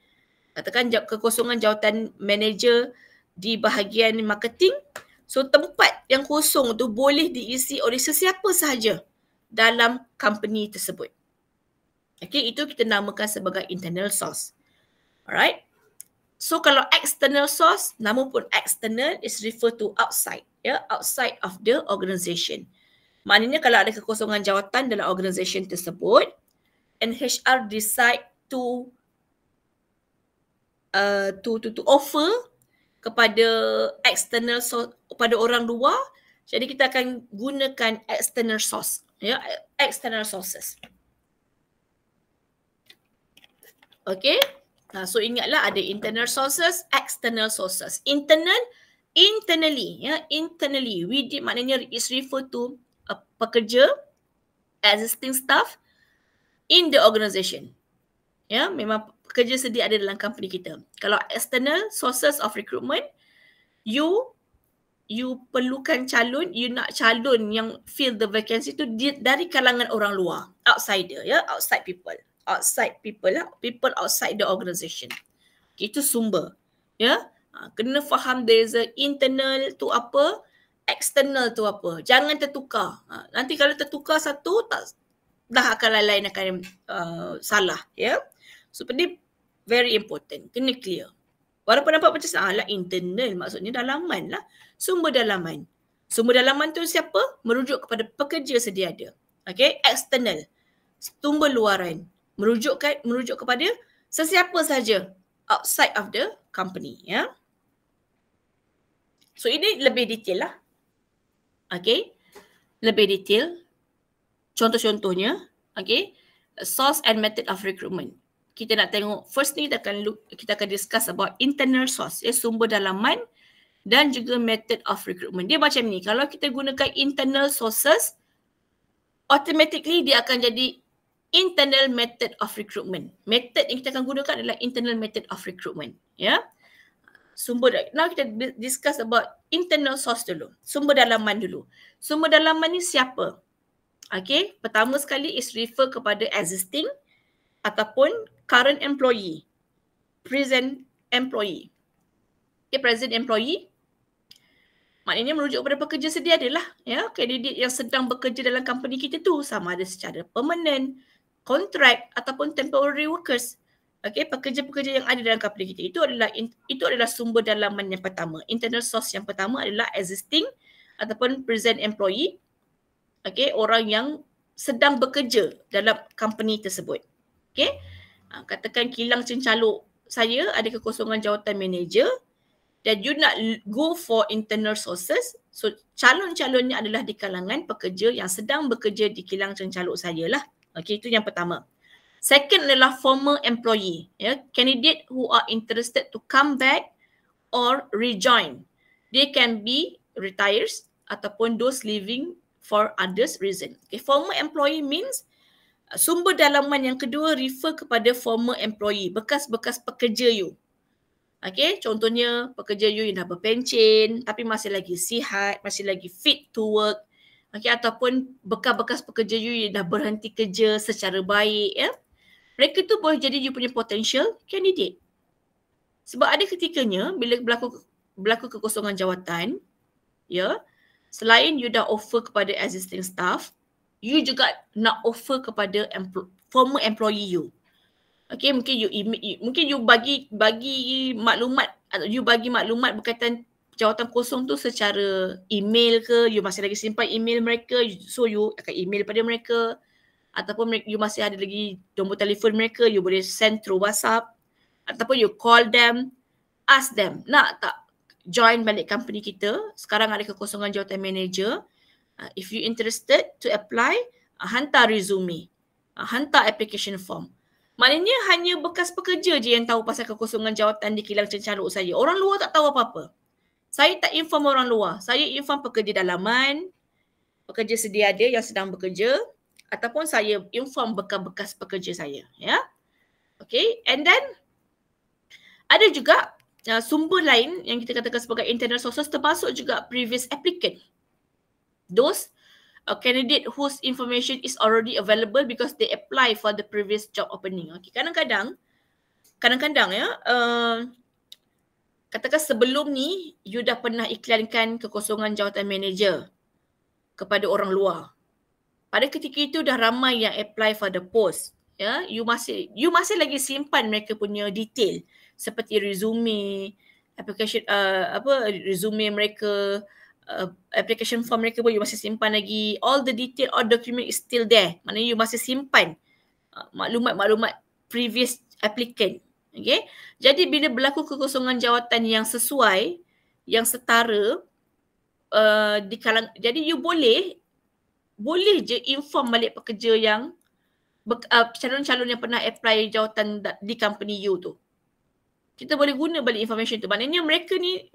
Katakan kekosongan jawatan manager di bahagian marketing. So tempat yang kosong tu boleh diisi oleh sesiapa sahaja dalam company tersebut. Okay, itu kita namakan sebagai internal source. Alright. So kalau external source, nama pun external is refer to outside. Outside of the organisation. Maknanya kalau ada kekosongan jawatan dalam organisation tersebut, and HR decide to offer kepada external source, kepada orang luar, jadi kita akan gunakan external source, external sources. Okay, so ingatlah ada internal sources, external sources. Internally, internally, maknanya is refer to pekerja, existing staff in the organisation. Memang pekerja sedia ada dalam company kita. Kalau external sources of recruitment, you perlukan calon, you nak calon yang fill the vacancy tu dari kalangan orang luar, outsider, outside people outside the organisation. Itu sumber, kena faham there's a internal tu apa, external tu apa. Jangan tertukar. Nanti kalau tertukar satu, dah akan lain akan salah, So ini very important, kena clear. Walaupun nampak macam salah, internal maksudnya dalaman lah, sumber dalaman. Sumber dalaman tu siapa? Merujuk kepada pekerja sedia ada. Okay, external, sumber luaran, merujuk kepada sesiapa saja outside of the company, So ini lebih detail lah. Okay, lebih detail. Contoh-contohnya, okay, source and method of recruitment. Kita nak tengok, first ni kita akan discuss about internal source, sumber dalaman dan juga method of recruitment. Dia macam ni, kalau kita gunakan internal sources, automatically dia akan jadi internal method of recruitment. Method yang kita akan gunakan adalah internal method of recruitment. Now kita discuss about internal source dulu. Sumber dalaman dulu. Sumber dalaman ni siapa? Okay, pertama sekali is refer kepada existing ataupun current employee, present employee. Okay, present employee maknanya merujuk kepada pekerja sedia adalah candidate yang sedang bekerja dalam company kita tu, sama ada secara permanent, kontrak ataupun temporary workers. Okay, pekerja-pekerja yang ada dalam company kita itu adalah sumber dalaman yang pertama. Internal source yang pertama adalah existing ataupun present employee. Okay, orang yang sedang bekerja dalam company tersebut. Okay, katakan kilang cencaluk saya ada kekosongan jawatan manager dan you nak go for internal sources, so calon-calonnya adalah di kalangan pekerja yang sedang bekerja di kilang cencaluk saya lah. Okay, itu yang pertama. Second adalah former employee, candidate who are interested to come back or rejoin. They can be retires ataupun those leaving for others reason. Okay, former employee means sumber dalaman yang kedua refer kepada former employee, bekas-bekas pekerja you. Okay, contohnya pekerja you yang dah berpencen tapi masih lagi sihat, masih lagi fit to work. Okay, ataupun bekas-bekas pekerja you yang dah berhenti kerja secara baik. Mereka tu boleh jadi you punya potential candidate. Sebab ada ketikanya bila berlaku kekosongan jawatan, selain you dah offer kepada existing staff, you juga nak offer kepada former employee you. Okay, mungkin you bagi maklumat atau you bagi maklumat berkaitan jawatan kosong tu secara email ke, you masih lagi simpan email mereka, so you akan email pada mereka, ataupun you masih ada lagi nombor telefon mereka, you boleh send through WhatsApp, ataupun you call them, ask them, nak tak join balik company kita, sekarang ada kekosongan jawatan manager, if you interested to apply, hantar resume, hantar application form. Maknanya hanya bekas pekerja je yang tahu pasal kekosongan jawatan di kilang cencaluk saya. Orang luar tak tahu apa-apa. Saya tak inform orang luar. Saya inform pekerja dalaman, pekerja sedia ada yang sedang bekerja, ataupun saya inform bekas-bekas pekerja saya. Okay, and then ada juga sumber lain yang kita katakan sebagai internal sources, termasuk juga previous applicant. Those a candidate whose information is already available because they apply for the previous job opening. Okay, kadang-kadang ya, katakan sebelum ni you dah pernah iklankan kekosongan jawatan manager kepada orang luar. Pada ketika itu dah ramai yang apply for the post. Ya, you masih lagi simpan mereka punya detail seperti resume, resume mereka, application form mereka pun you masih simpan lagi. All the detail, all document is still there. Maknanya you masih simpan maklumat-maklumat previous applicant. Okay? Jadi bila berlaku kekosongan jawatan yang sesuai, yang setara, jadi you boleh je inform balik pekerja yang calon-calon yang pernah apply jawatan di company you tu. Kita boleh guna balik information tu. Maknanya mereka ni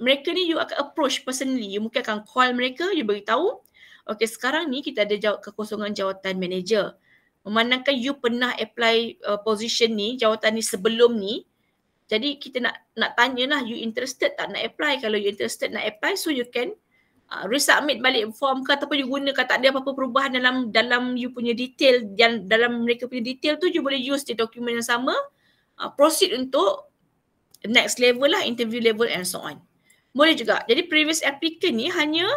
you akan approach personally. You mungkin akan call mereka, you beritahu, okay, sekarang ni kita ada kekosongan jawatan manager. Memandangkan you pernah apply position ni, jawatan ni sebelum ni. Jadi kita nak tanya lah, you interested tak nak apply? Kalau you interested nak apply, so you can resubmit balik form ke ataupun you gunakan tak ada apa-apa perubahan dalam you punya detail, yang dalam mereka punya detail tu, you boleh use the dokumen yang sama, proceed untuk next level lah, interview level and so on. Boleh juga. Jadi previous applicant ni hanya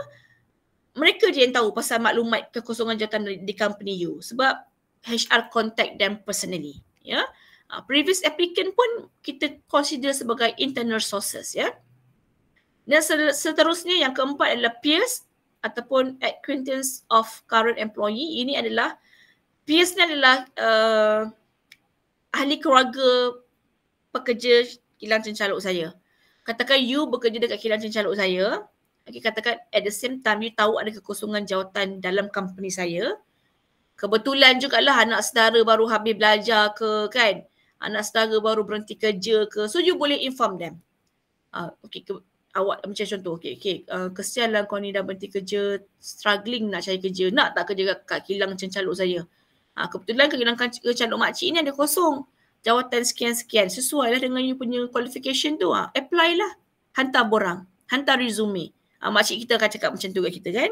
mereka je yang tahu pasal maklumat kekosongan jawatan di company you sebab HR contact them personally. Ya. Previous applicant pun kita consider sebagai internal sources, ya. Dan seterusnya yang keempat adalah peers ataupun acquaintance of current employee. Ini adalah peers ni adalah ahli keluarga pekerja kilang cencaluk saya. Katakan you bekerja dekat kilang cencaluk saya. Okay, katakan at the same time you tahu ada kekosongan jawatan dalam company saya. Kebetulan jugalah anak saudara baru habis belajar ke, kan? Anak saudara baru berhenti kerja ke. So you boleh inform them. Okay, awak macam contoh, kesianlah kau ni dah berhenti kerja, struggling nak cari kerja, nak tak kerja kat kilang cencaluk saya? Kebetulan kilang cencaluk makcik ni ada kosong jawatan sekian-sekian, sesuai lah dengan you punya qualification tu. Apply lah, hantar borang, hantar resume. Makcik kita akan cakap macam tu kat kita, kan?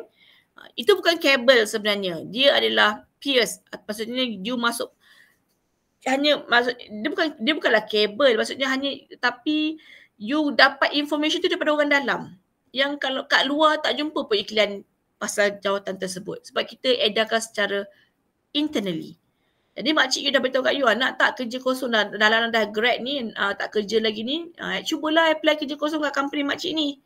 Itu bukan kabel sebenarnya, dia adalah peers. Maksudnya you masuk, dia bukanlah kabel, maksudnya hanya, tapi you dapat information tu daripada orang dalam. Yang kalau kat luar tak jumpa pun iklan pasal jawatan tersebut. Sebab kita edarkan secara internally. Jadi makcik you dah beritahu kat you, nak tak kerja kosong dalam dah grad ni, tak kerja lagi ni, cubalah apply kerja kosong kat company makcik ni.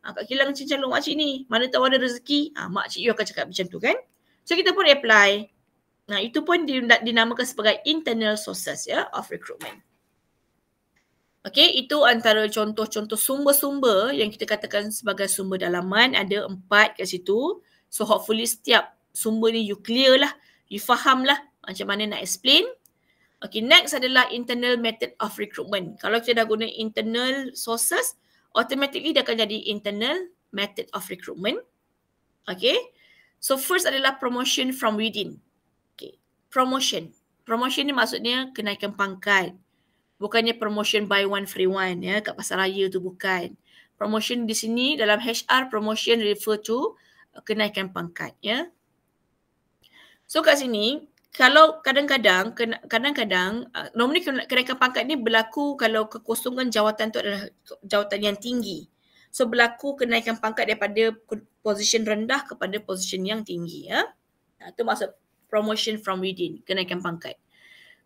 Kat kilang cencaluk makcik ni, mana tahu ada rezeki. Makcik you akan cakap macam tu, kan? So kita pun apply. Itu pun dinamakan sebagai internal sources, ya, of recruitment. Okay, itu antara contoh-contoh sumber-sumber yang kita katakan sebagai sumber dalaman. Ada 4 kat situ. So hopefully setiap sumber ni you clear lah. You faham lah macam mana nak explain. Okay, next adalah internal method of recruitment. Kalau kita dah guna internal sources, automatically dia akan jadi internal method of recruitment. Okay, so first adalah promotion from within. Okay, promotion. Promotion ni maksudnya kenaikan pangkat. Bukannya promotion buy one free one, ya, kat pasar raya tu, bukan. Promotion di sini dalam HR, promotion refer to kenaikan pangkat, ya. So kat sini, kalau kadang-kadang normally kenaikan pangkat ni berlaku kalau kekosongan jawatan tu adalah jawatan yang tinggi. So berlaku kenaikan pangkat daripada position rendah kepada position yang tinggi, ya. Itu maksud promotion from within, kenaikan pangkat.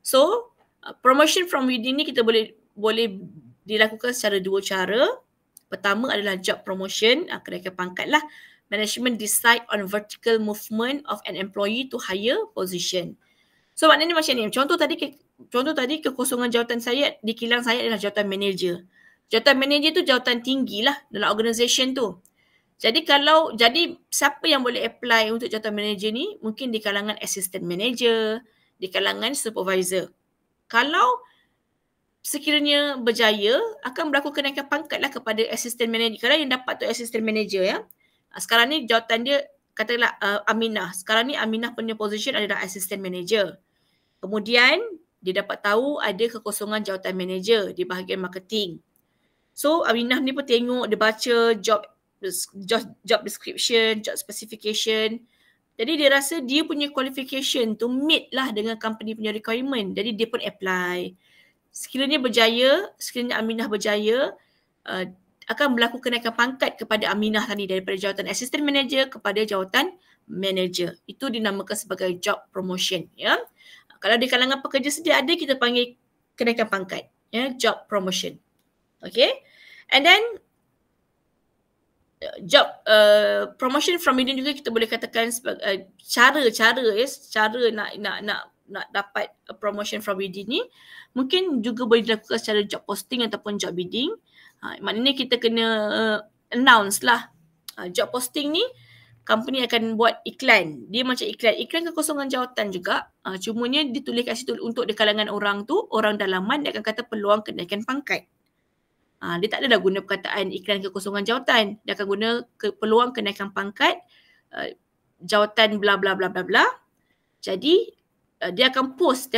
So promotion from within ni kita boleh dilakukan secara 2 cara. Pertama adalah job promotion, kenaikan pangkat lah. Management decide on vertical movement of an employee to higher position. So maknanya macam ni. Contoh tadi kekosongan jawatan saya di kilang saya adalah jawatan manager. Jawatan manager tu jawatan tinggi lah dalam organisation tu. Jadi siapa yang boleh apply untuk jawatan manager ni? Mungkin di kalangan assistant manager, di kalangan supervisor. Kalau sekiranya berjaya, akan berlaku kenaikan pangkat lah kepada assistant manager. Kalau yang dapat tu assistant manager, ya. Sekarang ni jawatan dia, katakanlah Aminah. Sekarang ni Aminah punya position adalah assistant manager. Kemudian dia dapat tahu ada kekosongan jawatan manager di bahagian marketing. So Aminah ni pun tengok, dia baca job description, job specification. Jadi dia rasa dia punya qualification tu meet lah dengan company punya requirement. Jadi dia pun apply. Sekiranya berjaya, sekiranya Aminah berjaya, akan berlaku kenaikan pangkat kepada Aminah tadi daripada jawatan assistant manager kepada jawatan manager. Itu dinamakan sebagai job promotion. Ya. Kalau di kalangan pekerja sedia ada, kita panggil kenaikan pangkat. Ya, job promotion. Okay. And then job promotion from within juga kita boleh katakan sebagai cara nak dapat promotion from within ni mungkin juga boleh dilakukan secara job posting ataupun job bidding. Maknanya kita kena announce lah. Job posting ni company akan buat iklan. Dia macam iklan kekosongan jawatan juga. Cumanya ditulis kat situ untuk di kalangan orang tu, orang dalaman dia akan kata peluang kenaikan pangkat. Dia tak adalah guna perkataan iklan kekosongan jawatan. Dia akan guna peluang kenaikan pangkat jawatan bla bla bla bla bla. Jadi dia akan post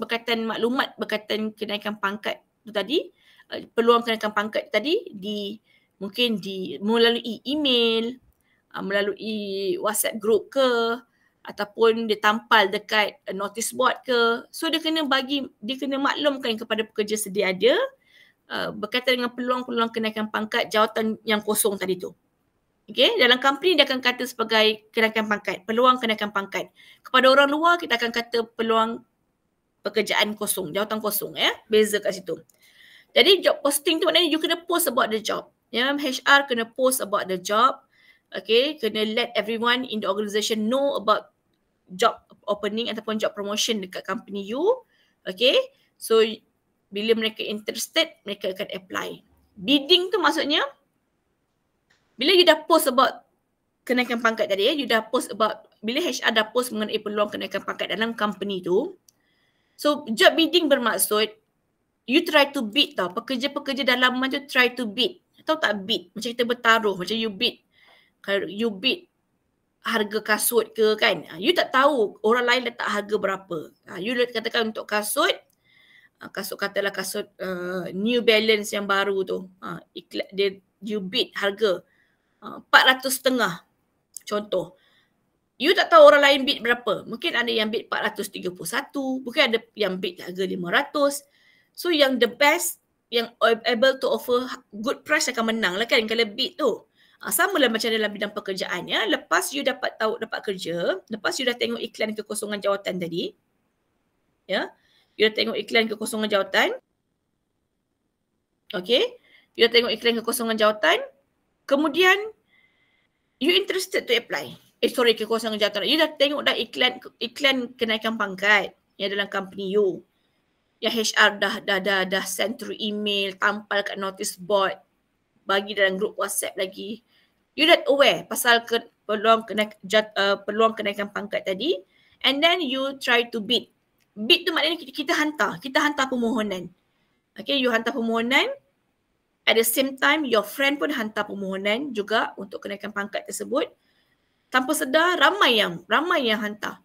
berkaitan maklumat berkaitan kenaikan pangkat tu tadi, peluang kenaikan pangkat tadi mungkin melalui email, melalui WhatsApp group ke, ataupun dia tampal dekat notice board ke. So dia kena maklumkan kepada pekerja sedia ada berkaitan dengan peluang-peluang kenaikan pangkat jawatan yang kosong tadi tu. Okay, dalam company dia akan kata sebagai kenaikan pangkat, peluang kenaikan pangkat. Kepada orang luar kita akan kata peluang pekerjaan kosong, jawatan kosong ya. Beza kat situ. Jadi job posting tu maknanya you kena post about the job. Ya, HR kena post about the job. Okay, kena let everyone in the organisation know about job opening ataupun job promotion dekat company you. Okay, so bila mereka interested, mereka akan apply. Bidding tu maksudnya, bila you dah post about kenaikan pangkat tadi, you dah post about, bila HR dah post mengenai peluang kenaikan pangkat dalam company tu, so job bidding bermaksud, you try to bid tau. Pekerja-pekerja dalaman tu try to bid. Tahu tak bid? Macam kita bertaruh, macam you bid. Kalau you bid harga kasut ke kan, you tak tahu orang lain letak harga berapa. You katakan untuk kasut katalah kasut New Balance yang baru tu, you bid harga 450 contoh. You tak tahu orang lain bid berapa. Mungkin ada yang bid 431, mungkin ada yang bid harga 500. So yang the best, yang able to offer good price akan menang lah kan kalau bid tu. Sama lah macam dalam bidang pekerjaan ya. Lepas you dapat kerja, lepas you dah tengok iklan kekosongan jawatan tadi, ya, you dah tengok iklan kekosongan jawatan. Okay, you dah tengok iklan kekosongan jawatan, kemudian you interested to apply. Kekosongan jawatan. You dah tengok dah iklan kenaikan pangkat yang dalam company you. Yang HR dah send through email, tampal kat notice board, bagi dalam group WhatsApp lagi. You dah aware pasal peluang kenaikan pangkat tadi, and then you try to bid. Bid tu maknanya kita hantar permohonan. Okay, you hantar permohonan. At the same time, your friend pun hantar permohonan juga untuk kenaikan pangkat tersebut. Tanpa sedar, ramai yang hantar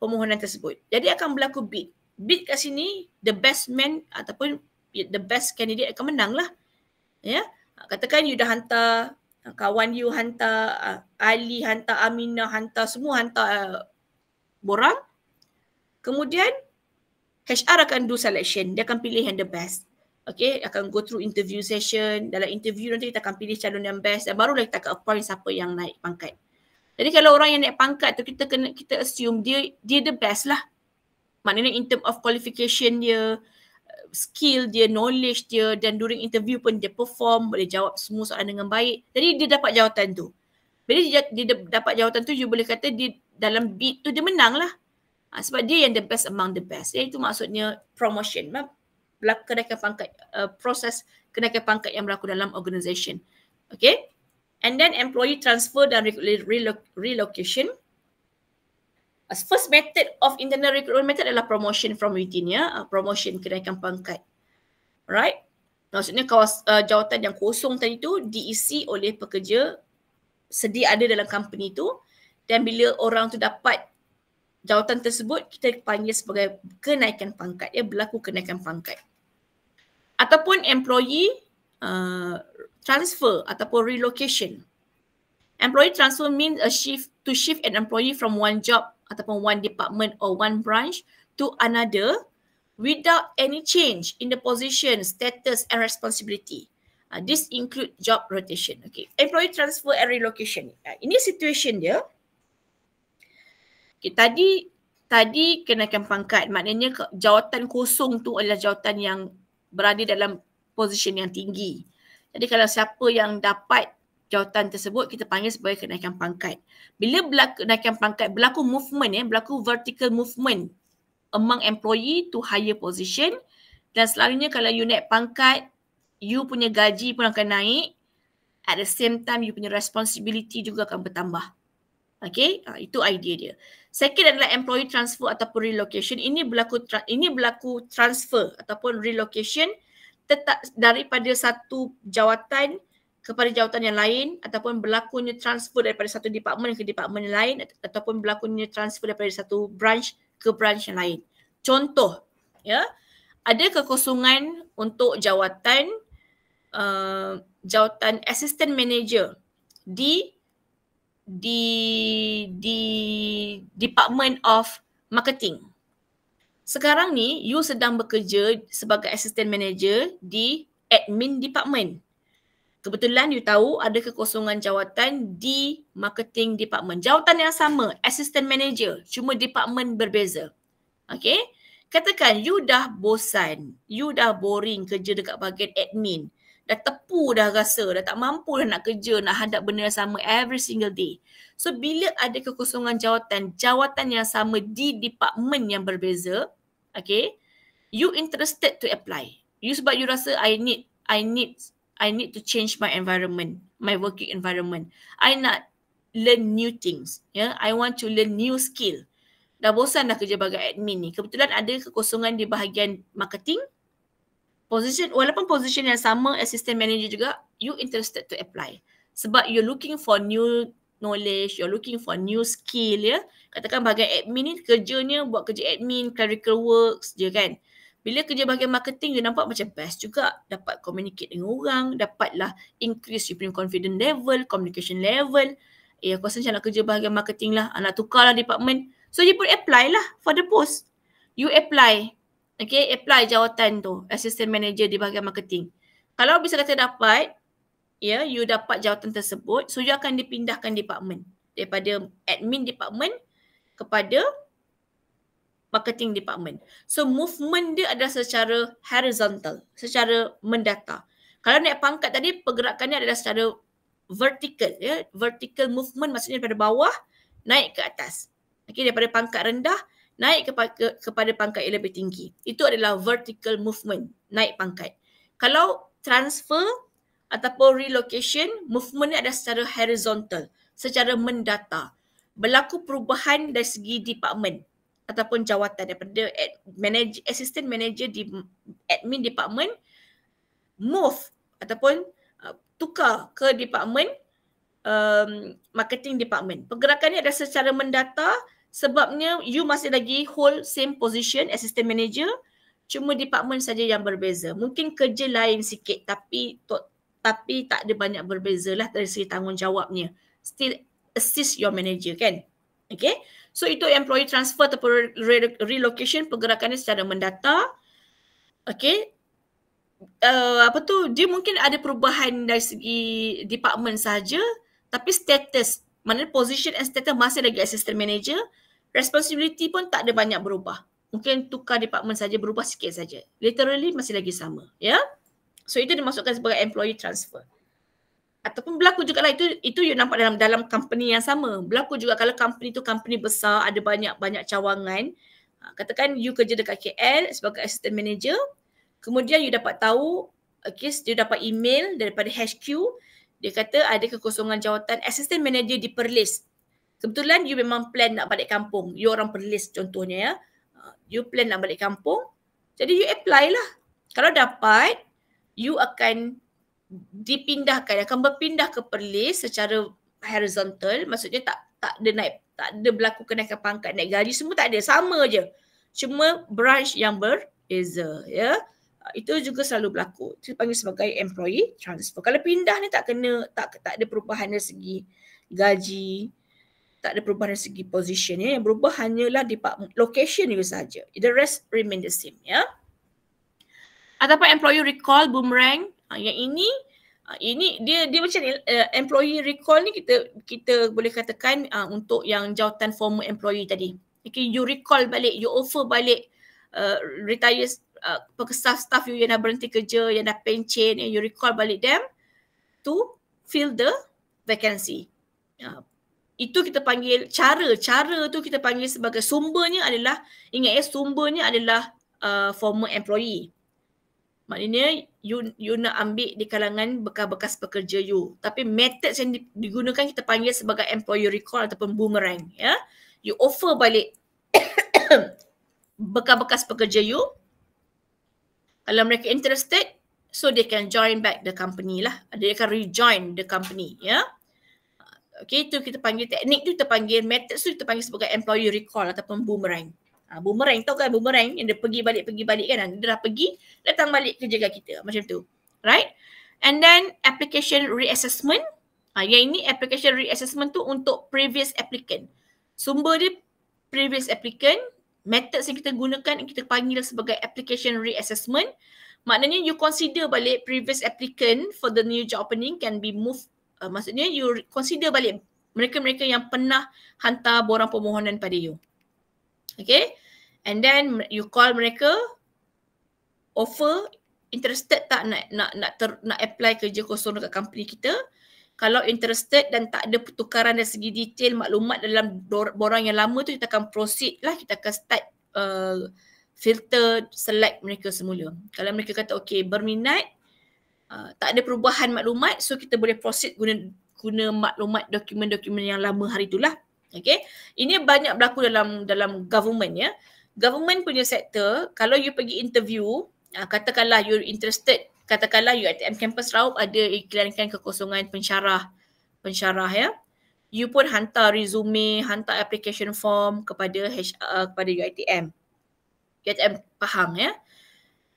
permohonan tersebut. Jadi akan berlaku bid. Bid kat sini, the best man ataupun the best candidate akan menang lah. Ya, katakan you dah hantar, kawan you hantar, Ali hantar, Aminah hantar, semua hantar borang. Kemudian HR akan do selection, dia akan pilih yang the best. Okay, akan go through interview session. Dalam interview nanti kita akan pilih calon yang best dan barulah kita akan appoint siapa yang naik pangkat. Jadi kalau orang yang naik pangkat tu kita assume dia the best lah. Maknanya in term of qualification dia, skill dia, knowledge dia, dan during interview pun dia perform, boleh jawab semua soalan dengan baik. Jadi dia dapat jawatan tu. Bila dia dapat jawatan tu, you boleh kata dia dalam bid tu dia menang lah. Sebab dia yang the best among the best. Jadi itu maksudnya promotion. Berlaku kenaikan pangkat, proses kenaikan pangkat yang berlaku dalam organisation. Okay. And then employee transfer dan relocation. First method of internal recruitment method adalah promotion from within ya. Promotion, kenaikan pangkat. Alright. Maksudnya jawatan yang kosong tadi tu diisi oleh pekerja sedia ada dalam company tu, dan bila orang tu dapat jawatan tersebut, kita panggil sebagai kenaikan pangkat. Ya, berlaku kenaikan pangkat. Ataupun employee transfer ataupun relocation. Employee transfer means to shift an employee from one job ataupun one department or one branch to another without any change in the position, status and responsibility. This include job rotation. Okay. Employee transfer and relocation. Ini situation dia. Okay, tadi kenaikan pangkat, maknanya jawatan kosong tu adalah jawatan yang berada dalam position yang tinggi. Jadi kalau siapa yang dapat jawatan tersebut, kita panggil sebagai kenaikan pangkat. Bila berlaku kenaikan pangkat, berlaku movement, berlaku vertical movement among employee to higher position, dan selalunya kalau you naik pangkat, you punya gaji pun akan naik, at the same time you punya responsibility juga akan bertambah. Okay, itu idea dia. Second adalah employee transfer ataupun relocation. Ini berlaku transfer ataupun relocation tetap daripada satu jawatan kepada jawatan yang lain, ataupun berlakunya transfer daripada satu department ke department yang lain, ataupun berlakunya transfer daripada satu branch ke branch yang lain. Contoh, ya, ada kekosongan untuk jawatan assistant manager di Department of Marketing. Sekarang ni, you sedang bekerja sebagai assistant manager di admin department. Kebetulan you tahu ada kekosongan jawatan di marketing department. Jawatan yang sama, assistant manager, cuma department berbeza. Okay? Katakan you dah bosan, you dah boring kerja dekat bahagian admin. Dah tepu dah rasa, dah tak mampu dah nak kerja, nak hadap benda yang sama every single day. So bila ada kekosongan jawatan yang sama di department yang berbeza, okay, you interested to apply. You sebab you rasa I need to change my environment, my working environment. I nak learn new things. I want to learn new skill. Dah bosan dah kerja sebagai admin ni. Kebetulan ada kekosongan di bahagian marketing. Walaupun position yang sama, assistant manager juga, you interested to apply. Sebab you're looking for new knowledge, you're looking for new skill, ya. Katakan bahagian admin ni kerjanya buat kerja admin, clerical works je kan. Bila kerja bahagian marketing, you nampak macam best juga. Dapat communicate dengan orang, dapatlah increase you punya confidence level, communication level. Aku rasa macam nak kerja bahagian marketing lah, nak tukar lah department. So you pun apply lah for the post. You apply. Okay, apply jawatan tu, assistant manager di bahagian marketing. Kalau bisa kata dapat, ya, you dapat jawatan tersebut, so you akan dipindahkan department. Daripada admin department kepada marketing department. So movement dia adalah secara horizontal, secara mendata. Kalau naik pangkat tadi, pergerakannya adalah secara vertical. Ya. Vertical movement maksudnya daripada bawah naik ke atas. Okay, daripada pangkat rendah naik kepada pangkat yang lebih tinggi. Itu adalah vertical movement, naik pangkat. Kalau transfer ataupun relocation, movement adalah secara horizontal, secara mendata. Berlaku perubahan dari segi department ataupun jawatan daripada assistant manager di admin department, move ataupun tukar ke department marketing department. Pergerakannya adalah secara mendata. Sebabnya you masih lagi hold same position assistant manager, cuma department saja yang berbeza. Mungkin kerja lain sikit tapi tak ada banyak berbeza lah dari segi tanggungjawabnya. Still assist your manager kan. Okay. So itu employee transfer ataupun relocation, pergerakannya secara mendata. Okay. Dia mungkin ada perubahan dari segi department saja, tapi status, maknanya position and status masih lagi assistant manager. Responsibility pun tak ada banyak berubah. Mungkin tukar department saja, berubah sikit saja. Literally masih lagi sama, ya. So itu dimasukkan sebagai employee transfer. Ataupun berlaku juga lah, itu you nampak dalam company yang sama. Berlaku juga kalau company tu company besar, ada banyak cawangan. Katakan you kerja dekat KL sebagai assistant manager, kemudian you dapat tahu, okay, you dapat email daripada HQ, dia kata ada kekosongan jawatan assistant manager di Perlis. Kebetulan you memang plan nak balik kampung. You orang Perlis contohnya ya. You plan nak balik kampung. Jadi you apply lah. Kalau dapat, you akan dipindahkan, akan berpindah ke Perlis secara horizontal. Maksudnya tak ada berlaku kenaikan pangkat, naik gaji, semua tak ada. Sama je. Cuma branch yang berbeza. Ya. Itu juga selalu berlaku. Itu dipanggil sebagai employee transfer. Kalau pindah ni tak ada perubahan dari segi gaji, tak ada perubahan dari segi position ya. Yang berubah hanyalah department, location itu saja. The rest remain the same ya. Ataupun employee recall boomerang. Yang ini dia macam ni, employee recall ni kita boleh katakan untuk yang jawatan former employee tadi. Okay, you recall balik, you offer balik retire staff you yang dah berhenti kerja, yang dah pencen, you recall balik them to fill the vacancy. Itu kita panggil cara tu kita panggil sebagai sumbernya adalah, ingat sumbernya adalah former employee. Maknanya you nak ambil di kalangan bekas-bekas pekerja you. Tapi methods yang digunakan kita panggil sebagai employee recall ataupun boomerang ya. You offer balik bekas-bekas pekerja you. Kalau mereka interested, so they can join back the company lah. They can rejoin the company ya. Okay, itu kita panggil teknik tu, kita panggil methods tu kita panggil sebagai employee recall ataupun boomerang. Boomerang, tahu kan boomerang yang dia pergi balik kan, dia dah pergi, datang balik kerja kat kita, macam tu, right? And then application reassessment, yang ini application reassessment tu untuk previous applicant. Sumber dia previous applicant, methods yang kita gunakan yang kita panggil sebagai application reassessment. Maknanya you consider balik previous applicant for the new job opening can be moved, maksudnya you consider balik mereka-mereka yang pernah hantar borang permohonan pada you. Okay, and then you call mereka, offer, interested tak nak apply kerja kosong dekat company kita. Kalau interested dan tak ada pertukaran dari segi detail maklumat dalam borang yang lama tu, kita akan proceed lah, kita akan start filter, select mereka semula. Kalau mereka kata okay, berminat, tak ada perubahan maklumat, so kita boleh proceed guna maklumat dokumen-dokumen yang lama hari itulah. Okay, ini banyak berlaku dalam government ya. Government punya sektor, kalau you pergi interview, katakanlah you interested, katakanlah UiTM Campus Raup ada iklankan kekosongan pensyarah ya. You pun hantar resume, hantar application form kepada kepada UiTM. UiTM faham ya.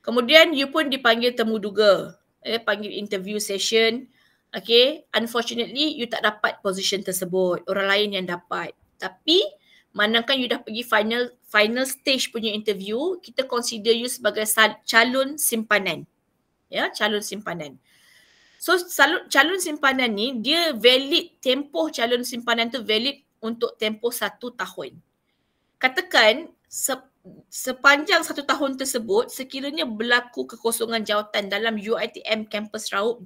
Kemudian you pun dipanggil temuduga, panggil interview session. Okay, unfortunately you tak dapat position tersebut, orang lain yang dapat. Tapi manakala you dah pergi final stage punya interview, kita consider you sebagai calon simpanan. Ya, calon simpanan. So calon simpanan ni dia valid, tempoh calon simpanan tu valid untuk tempoh 1 tahun. Katakan sepanjang 1 tahun tersebut, sekiranya berlaku kekosongan jawatan dalam UiTM Campus Raup,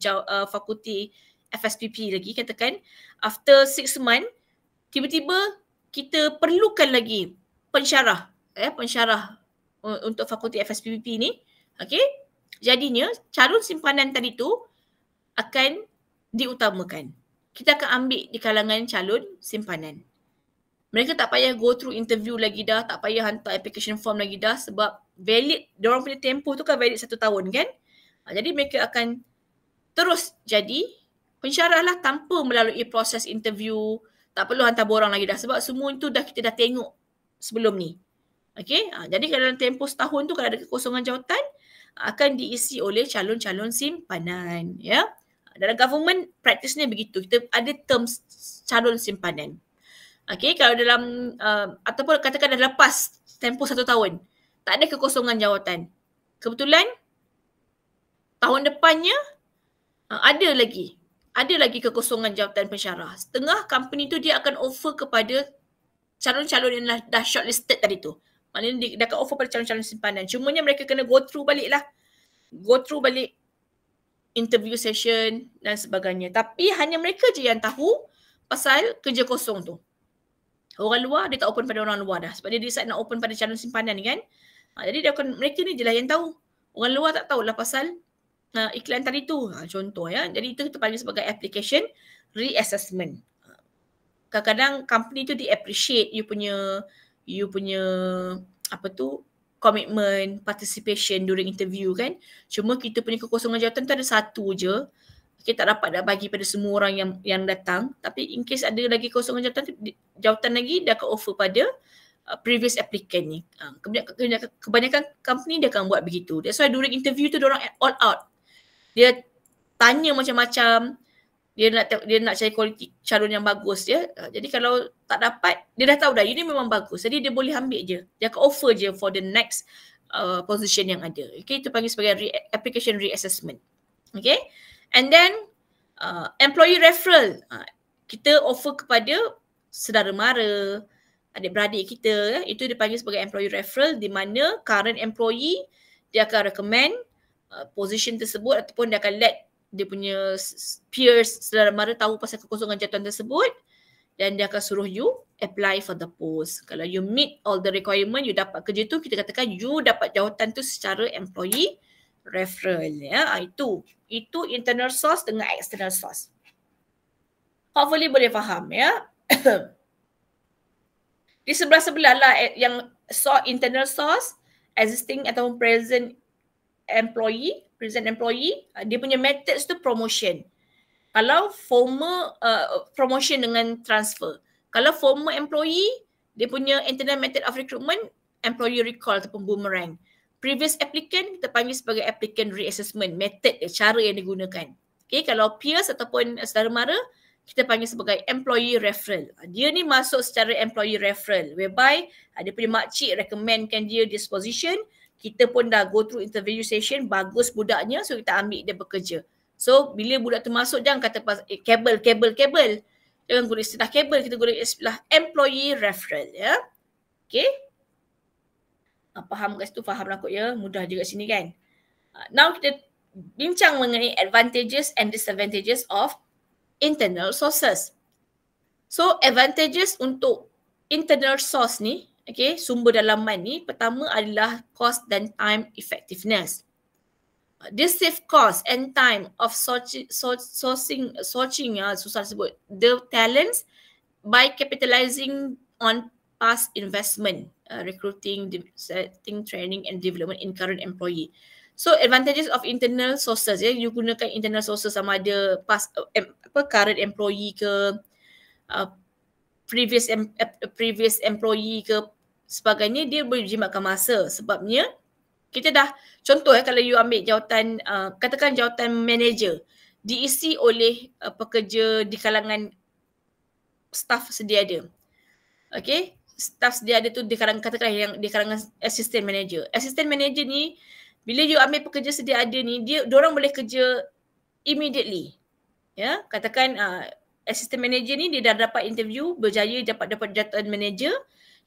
fakulti FSPP lagi, katakan after 6 months, tiba-tiba kita perlukan lagi pensyarah untuk fakulti FSPP ni. Okay, jadinya calon simpanan tadi tu akan diutamakan. Kita akan ambil di kalangan calon simpanan. Mereka tak payah go through interview lagi dah, tak payah hantar application form lagi dah, sebab valid, diorang punya tempoh tu kan valid 1 tahun kan. Jadi mereka akan terus jadi pensyarah lah tanpa melalui proses interview, tak perlu hantar borang lagi dah, sebab semua itu kita dah tengok sebelum ni. Okay, jadi kalau dalam tempoh setahun tu kalau ada kekosongan jawatan, akan diisi oleh calon-calon simpanan ya. Dalam government praktisnya begitu, kita ada terms calon simpanan. Okay, kalau dalam ataupun katakan dah lepas tempoh 1 tahun, tak ada kekosongan jawatan, kebetulan tahun depannya ada lagi kekosongan jawatan pensyarah. Setengah company tu dia akan offer kepada calon-calon yang dah shortlisted tadi tu. Maknanya dia akan offer pada calon-calon simpanan. Cumanya mereka kena go through balik interview session dan sebagainya. Tapi hanya mereka je yang tahu pasal kerja kosong tu. Orang luar dia tak open pada orang luar dah. Sebab dia decide nak open pada calon simpanan ni kan. Jadi mereka ni je lah yang tahu. Orang luar tak tahulah pasal iklan tadi tu. Contoh ya. Jadi itu kita panggil sebagai application reassessment. Kadang-kadang company tu di appreciate you punya commitment, participation during interview kan. Cuma kita punya kekosongan jawatan tu ada satu je. Kita tak dapat bagi pada semua orang yang datang. Tapi in case ada lagi kekosongan jawatan lagi, dia akan offer pada previous applicant ni. Kebanyakan company dia akan buat begitu. That's why during interview tu diorang all out. Dia tanya macam-macam. Dia nak cari kualiti calon yang bagus dia. Jadi kalau tak dapat, dia dah tahu dah you ni memang bagus. Jadi dia boleh ambil je. Dia akan offer je for the next position yang ada. Okay, itu panggil sebagai application reassessment. Okay, and then employee referral. Kita offer kepada saudara mara, adik-beradik kita, itu dipanggil sebagai employee referral, di mana current employee dia akan recommend position tersebut ataupun dia akan let dia punya peers, saudara mara tahu pasal kekosongan jawatan tersebut dan dia akan suruh you apply for the post. Kalau you meet all the requirement, you dapat kerja tu, kita katakan you dapat jawatan tu secara employee referral. Ya, itu internal source dengan external source. Hopefully boleh faham ya. Di sebelah-sebelah lah yang internal source, existing atau present employee, dia punya methods tu promotion. Kalau former promotion dengan transfer. Kalau former employee, dia punya internal method of recruitment, employee recall ataupun boomerang. Previous applicant, kita panggil sebagai applicant reassessment, method dia, cara yang digunakan. Okay, kalau peers ataupun saudara mara, kita panggil sebagai employee referral. Dia ni masuk secara employee referral, whereby dia punya makcik recommendkan dia this position, kita pun dah go through interview session, bagus budaknya, so kita ambil dia bekerja. So bila budak tu masuk, jangan kata kabel. Jangan guna istilah kabel, kita guna istilah employee referral. Ya. Okay. Faham guys tu? Faham lah kot ya. Mudah je kat sini kan. Now kita bincang mengenai advantages and disadvantages of internal sources. So advantages untuk internal source ni, okay, sumber dalaman ni, pertama adalah cost dan time effectiveness. This save cost and time of sourcing, susah sebut, the talents by capitalizing on past investment, recruiting, setting, training and development in current employee. So advantages of internal sources, ya, you gunakan internal sources sama ada past current employee ke, previous employee ke sebagainya, dia boleh jimatkan masa. Sebabnya kita dah, contoh kalau you ambil jawatan, katakan jawatan manager, diisi oleh pekerja di kalangan staff sedia ada. Okay, staff sedia ada tu di kalangan, katakan yang di kalangan assistant manager. Assistant manager ni, bila you ambil pekerja sedia ada ni, diorang boleh kerja immediately. Ya, katakan assistant manager ni dia dah dapat interview, berjaya dapat jawatan manager,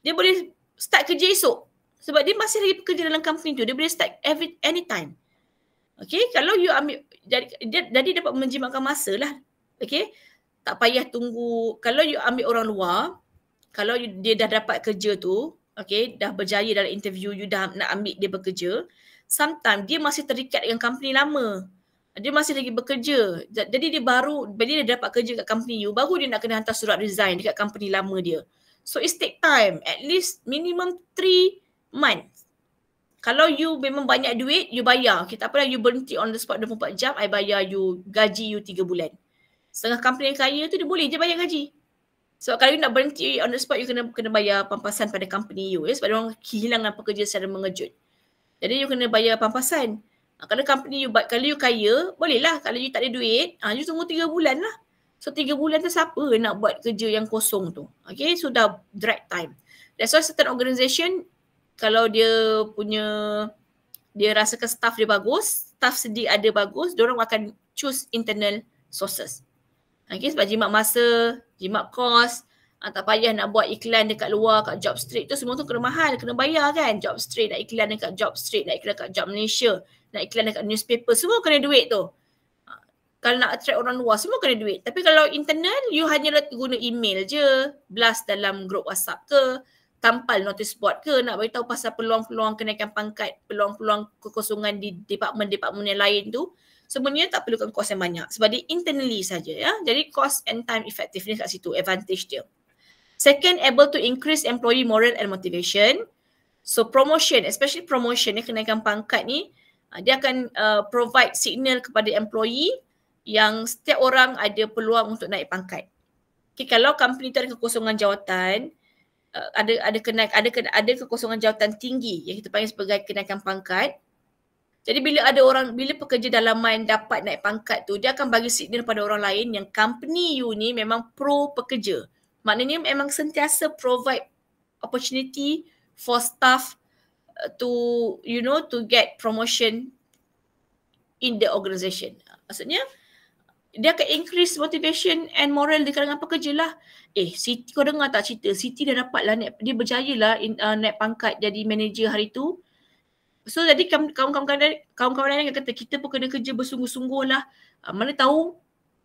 dia boleh start kerja esok. Sebab dia masih lagi bekerja dalam company tu, dia boleh start anytime. Okay, kalau you ambil, jadi dapat menjimatkan masa lah. Okay, tak payah tunggu. Kalau you ambil orang luar, kalau dia dah dapat kerja tu, okay, dah berjaya dalam interview, you dah nak ambil dia bekerja, sometimes dia masih terikat dengan company lama. Dia masih lagi bekerja. Jadi bila dia dapat kerja kat company you, baru dia nak kena hantar surat resign dekat company lama dia. So it take time, at least minimum 3 months. Kalau you memang banyak duit, you bayar. Kita apa you berhenti on the spot 24 jam, I bayar you, gaji you 3 bulan. Setengah company yang kaya tu dia boleh je bayar gaji. Sebab kalau you nak berhenti on the spot, you kena bayar pampasan pada company you. Sebab orang kehilangan pekerja secara mengejut. Jadi you kena bayar pampasan. Kalau company you, kalau you kaya, bolehlah. Kalau you tak ada duit, you tunggu 3 bulan lah. So 3 bulan tu siapa nak buat kerja yang kosong tu? Okay, so dah drag time. That's why certain organisation, kalau dia rasakan staff dia bagus, staff sedia ada bagus, diorang akan choose internal sources. Okay, sebab jimat masa, jimat kos, tak payah nak buat iklan dekat luar, kat Job Street tu semua tu kena mahal, kena bayar kan. Job Street, nak iklan dekat Job Street, nak iklan dekat Job Malaysia, nak iklan dekat newspaper, semua kena duit tu. Kalau nak attract orang luar, semua kena duit. Tapi kalau internal, you hanya guna email je, blast dalam group WhatsApp ke, tampal notice board ke, nak beritahu pasal peluang-peluang kenaikan pangkat, peluang-peluang kekosongan di department-department yang lain tu, sebenarnya tak perlukan kos yang banyak. Sebab dia internally saja, ya. Jadi cost and time effectiveness kat situ, advantage dia. Second, able to increase employee morale and motivation. So promotion, especially promotion, kenaikan pangkat ni, dia akan provide signal kepada employee yang setiap orang ada peluang untuk naik pangkat. Okay, kalau company tu ada kekosongan jawatan, ada kekosongan jawatan tinggi yang kita panggil sebagai kenaikan pangkat, Jadi bila pekerja dalaman dapat naik pangkat tu, dia akan bagi signal pada orang lain yang company you ni memang pro pekerja. Maknanya memang sentiasa provide opportunity for staff to get promotion in the organisation. Maksudnya dia akan increase motivation and moral di kalangan pekerja lah. Siti, kau dengar tak cerita? Siti dah dapat lah, dia berjaya lah naik pangkat jadi manager hari tu. So jadi kawan-kawan lain akan kata, kita pun kena kerja bersungguh-sungguh lah. Mana tahu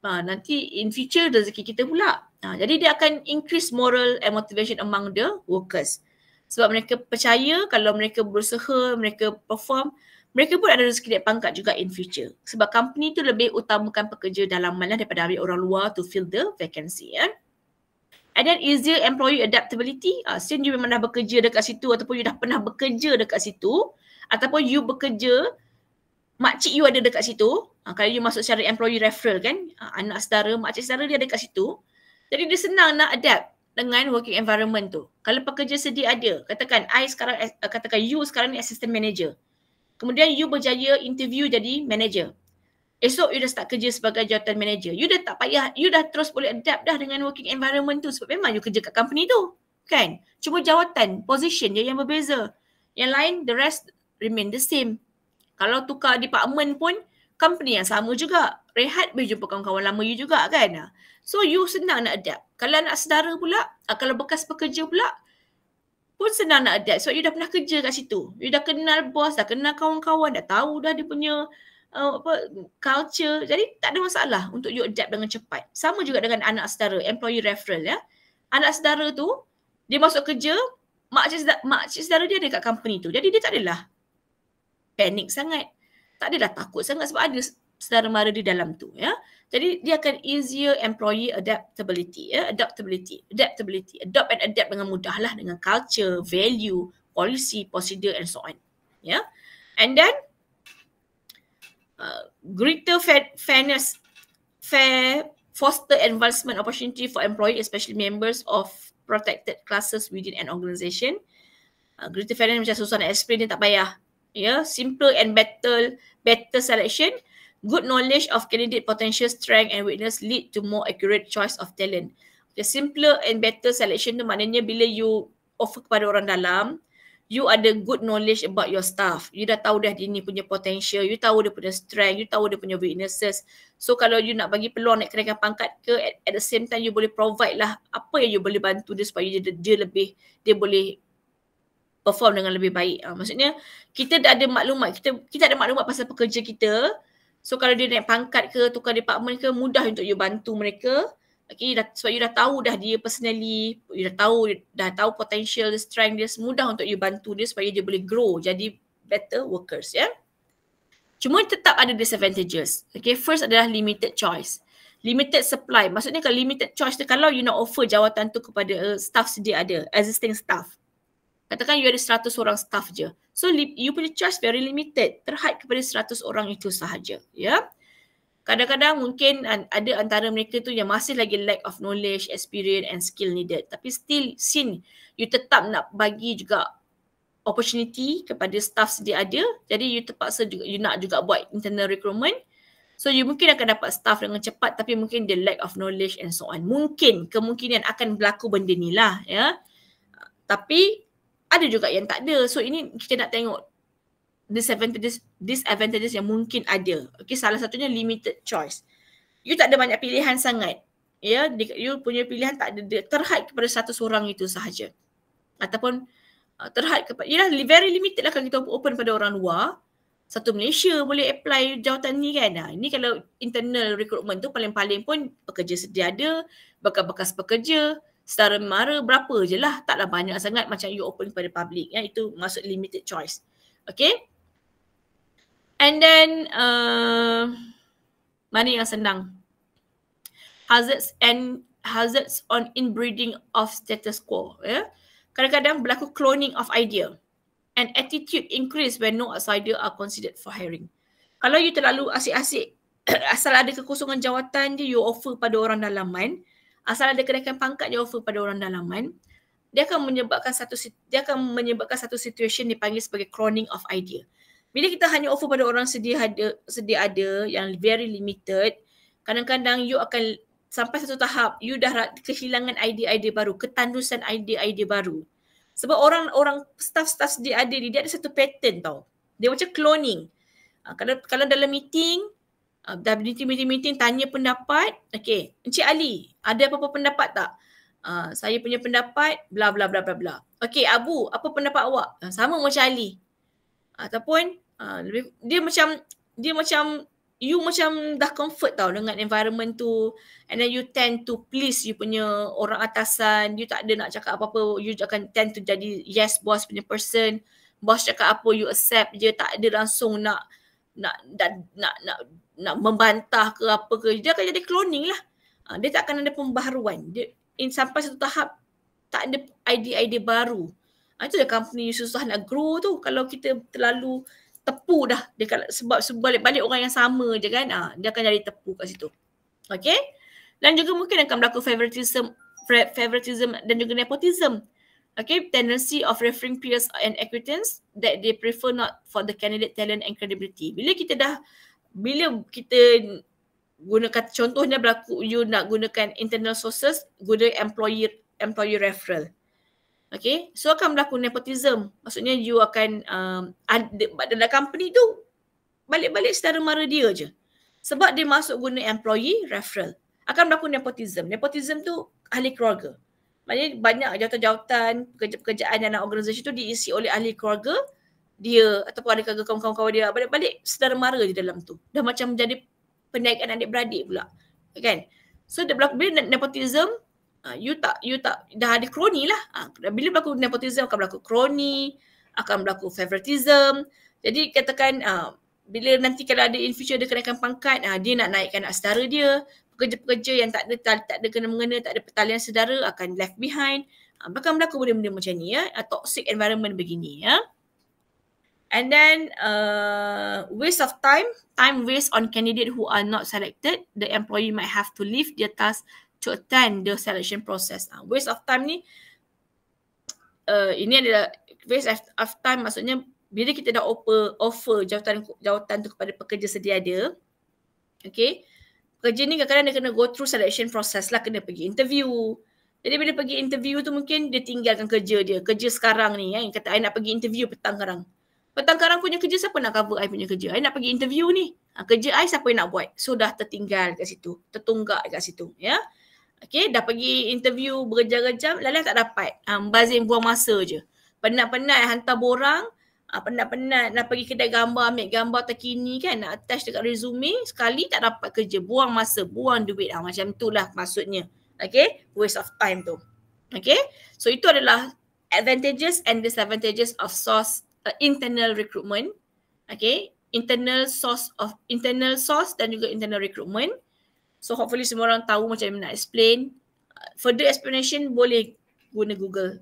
nanti in future rezeki kita pula. Jadi dia akan increase moral and motivation among the workers. Sebab mereka percaya kalau mereka berusaha, mereka perform, mereka pun ada rezeki naik pangkat juga in future. Sebab company tu lebih utamakan pekerja dalaman lah daripada ambil orang luar to fill the vacancy. And then easier employee adaptability. Since you memang dah bekerja dekat situ ataupun you dah pernah bekerja dekat situ, ataupun you bekerja, makcik you ada dekat situ, kalau you masuk secara employee referral kan, anak saudara, makcik saudara dia ada dekat situ, jadi dia senang nak adapt dengan working environment tu. Kalau pekerja sedia ada, katakan you sekarang ni assistant manager, kemudian you berjaya interview jadi manager, esok you dah start kerja sebagai jawatan manager, you dah tak payah, you dah terus boleh adapt dah dengan working environment tu sebab memang you kerja kat company tu kan. Cuma jawatan, position je yang berbeza, yang lain the rest remain the same. Kalau tukar department pun company yang sama juga, rehat boleh jumpa kawan-kawan lama you juga kan. So you senang nak adapt. Kalau anak saudara pula, kalau bekas pekerja pula pun senang nak adapt. So you dah pernah kerja kat situ, you dah kenal bos, dah kenal kawan-kawan, dah tahu dah dia punya culture. Jadi tak ada masalah untuk you adapt dengan cepat. Sama juga dengan anak saudara, employee referral ya. Anak saudara tu dia masuk kerja, makcik saudara dia ada kat company tu. Jadi dia tak adalah panik sangat, tak adalah takut sangat sebab ada saudara mara di dalam tu ya. Jadi dia akan easier employee adaptability ya, adopt and adapt dengan mudah lah dengan culture, value, policy, procedure and so on ya. And then greater fairness, foster advancement opportunity for employee, especially members of protected classes within an organisation. Greater fairness macam susah nak explain, dia tak payah. Simpler and better selection, good knowledge of candidate potential, strength and weakness lead to more accurate choice of talent. The simpler and better selection tu maknanya bila you offer kepada orang dalam, you ada good knowledge about your staff. You dah tahu dah dia ni punya potential, you tahu dia punya strength, you tahu dia punya weaknesses. So kalau you nak bagi peluang nak kenaikan pangkat ke, at the same time you boleh provide lah apa yang you boleh bantu dia supaya dia boleh perform dengan lebih baik. Maksudnya kita dah ada maklumat, kita ada maklumat pasal pekerja kita. So kalau dia naik pangkat ke, tukar department ke, mudah untuk you bantu mereka. Okay, sebab you dah tahu dah dia personally, you dah tahu potential, strength dia, mudah untuk you bantu dia supaya dia boleh grow jadi better workers ya. Cuma tetap ada disadvantages. Okay, first adalah limited choice. Limited supply. Maksudnya kalau limited choice tu, kalau you nak offer jawatan tu kepada staff sedia ada, existing staff. Katakan you ada 100 orang staff je. So you punya choice very limited, terhad kepada 100 orang itu sahaja ya. Kadang-kadang mungkin ada antara mereka tu yang masih lagi lack of knowledge, experience and skill needed. Tapi still, since you tetap nak bagi juga opportunity kepada staff sedia ada, jadi you terpaksa juga, you nak juga buat internal recruitment. So you mungkin akan dapat staff dengan cepat tapi mungkin the lack of knowledge and so on. Kemungkinan akan berlaku benda ni lah ya. Tapi ada juga yang tak ada. So ini kita nak tengok disadvantages yang mungkin ada. Okay, salah satunya limited choice. You tak ada banyak pilihan sangat. Ya, you punya pilihan tak ada, terhad kepada 100 orang itu sahaja. Ataupun terhad kepada, very limited lah kalau kita open pada orang luar. Satu Malaysia boleh apply jawatan ni kan. Ini kalau internal recruitment tu paling-paling pun pekerja sedia ada, bekas pekerja, setara mara berapa je lah. Taklah banyak sangat macam you open kepada public. Ya, itu maksud limited choice. Okay. And then, mana yang senang? Hazards on inbreeding of status quo. Ya. Kadang-kadang berlaku cloning of idea. And attitude increase when no outsider are considered for hiring. Kalau you terlalu asyik-asyik, asal ada kekosongan jawatan je, you offer pada orang dalaman. Asal ada kenaikan pangkat, you offer pada orang dalaman. Dia akan menyebabkan satu situation dipanggil sebagai cloning of idea. Bila kita hanya offer pada orang sedia ada yang very limited, kadang-kadang you akan sampai satu tahap you dah kehilangan idea-idea baru, ketandusan idea-idea baru. Sebab orang staff-staff sedia ada ni dia ada satu pattern tau. Dia macam cloning. Kalau dalam meeting, dah meeting tanya pendapat, okey, Encik Ali, ada apa-apa pendapat tak? Saya punya pendapat bla bla bla bla bla. Okey, Abu, apa pendapat awak? Sama macam Ali. Ataupun dia macam you macam dah comfort tau dengan environment tu, and then you tend to please you punya orang atasan, you tak ada nak cakap apa-apa, you akan tend to jadi yes boss punya person. Boss cakap apa you accept je, tak ada langsung nak membantah ke apa ke. Dia akan jadi cloning lah. Dia tak akan ada pembaharuan. Dia sampai satu tahap tak ada idea-idea baru. Itu dah company susah nak grow tu kalau kita terlalu tepu dah sebab balik-balik orang yang sama je kan. Dia akan jadi tepu kat situ. Okay. Dan juga mungkin akan berlaku favoritism dan juga nepotism. Okay, tendency of referring peers and acquaintance that they prefer not for the candidate talent and credibility. Bila kita gunakan, contohnya berlaku you nak gunakan internal sources, guna employee referral. Okay, so akan berlaku nepotism. Maksudnya you akan dalam company tu balik-balik saudara mara dia je. Sebab dia masuk guna employee referral. Akan berlaku nepotism. Nepotism tu ahli keluarga. Maknanya banyak jawatan-jawatan, pekerjaan dalam organisasi tu diisi oleh ahli keluarga dia ataupun ahli keluarga kawan-kawan dia. Balik-balik saudara mara je dalam tu. Dah macam menjadi perniagaan adik-beradik pula. Kan? So bila nepotism, you tak dah ada kroni lah. Bila berlaku nepotism akan berlaku kroni, akan berlaku favoritism. Jadi katakan bila nanti kalau ada in future dia kenaikan pangkat, dia nak naikkan anak saudara dia. Pekerja-pekerja yang tak ada kena-mengena, tak ada pertalian saudara akan left behind. Bahkan berlaku benda-benda macam ni ya. Toxic environment begini ya. And then waste of time waste on candidate who are not selected. The employee might have to leave their task to attend the selection process. Waste of time ni, ini adalah waste of time maksudnya bila kita dah offer jawatan tu kepada pekerja sedia ada, okay, pekerja ni kadang-kadang dia kena go through selection process lah, kena pergi interview. Jadi bila pergi interview tu mungkin dia tinggalkan kerja dia, kerja sekarang ni yang kata I nak pergi interview petang karang punya kerja, siapa nak cover I punya kerja? I nak pergi interview ni. Kerja I siapa yang nak buat? So dah tertinggal kat situ, tertunggak kat situ ya. Okay, dah pergi interview berjam-jam, lalu tak dapat. Bazir buang masa je. Penat-penat hantar borang, penat-penat nak pergi kedai gambar, ambil gambar terkini kan, nak attach dekat resume, sekali tak dapat kerja. Buang masa, buang duit. Macam itulah maksudnya. Okay, waste of time tu. Okay, so itu adalah advantages and disadvantages of internal recruitment. Okay, internal source dan juga internal recruitment. So hopefully semua orang tahu macam mana nak explain. Further explanation boleh guna Google.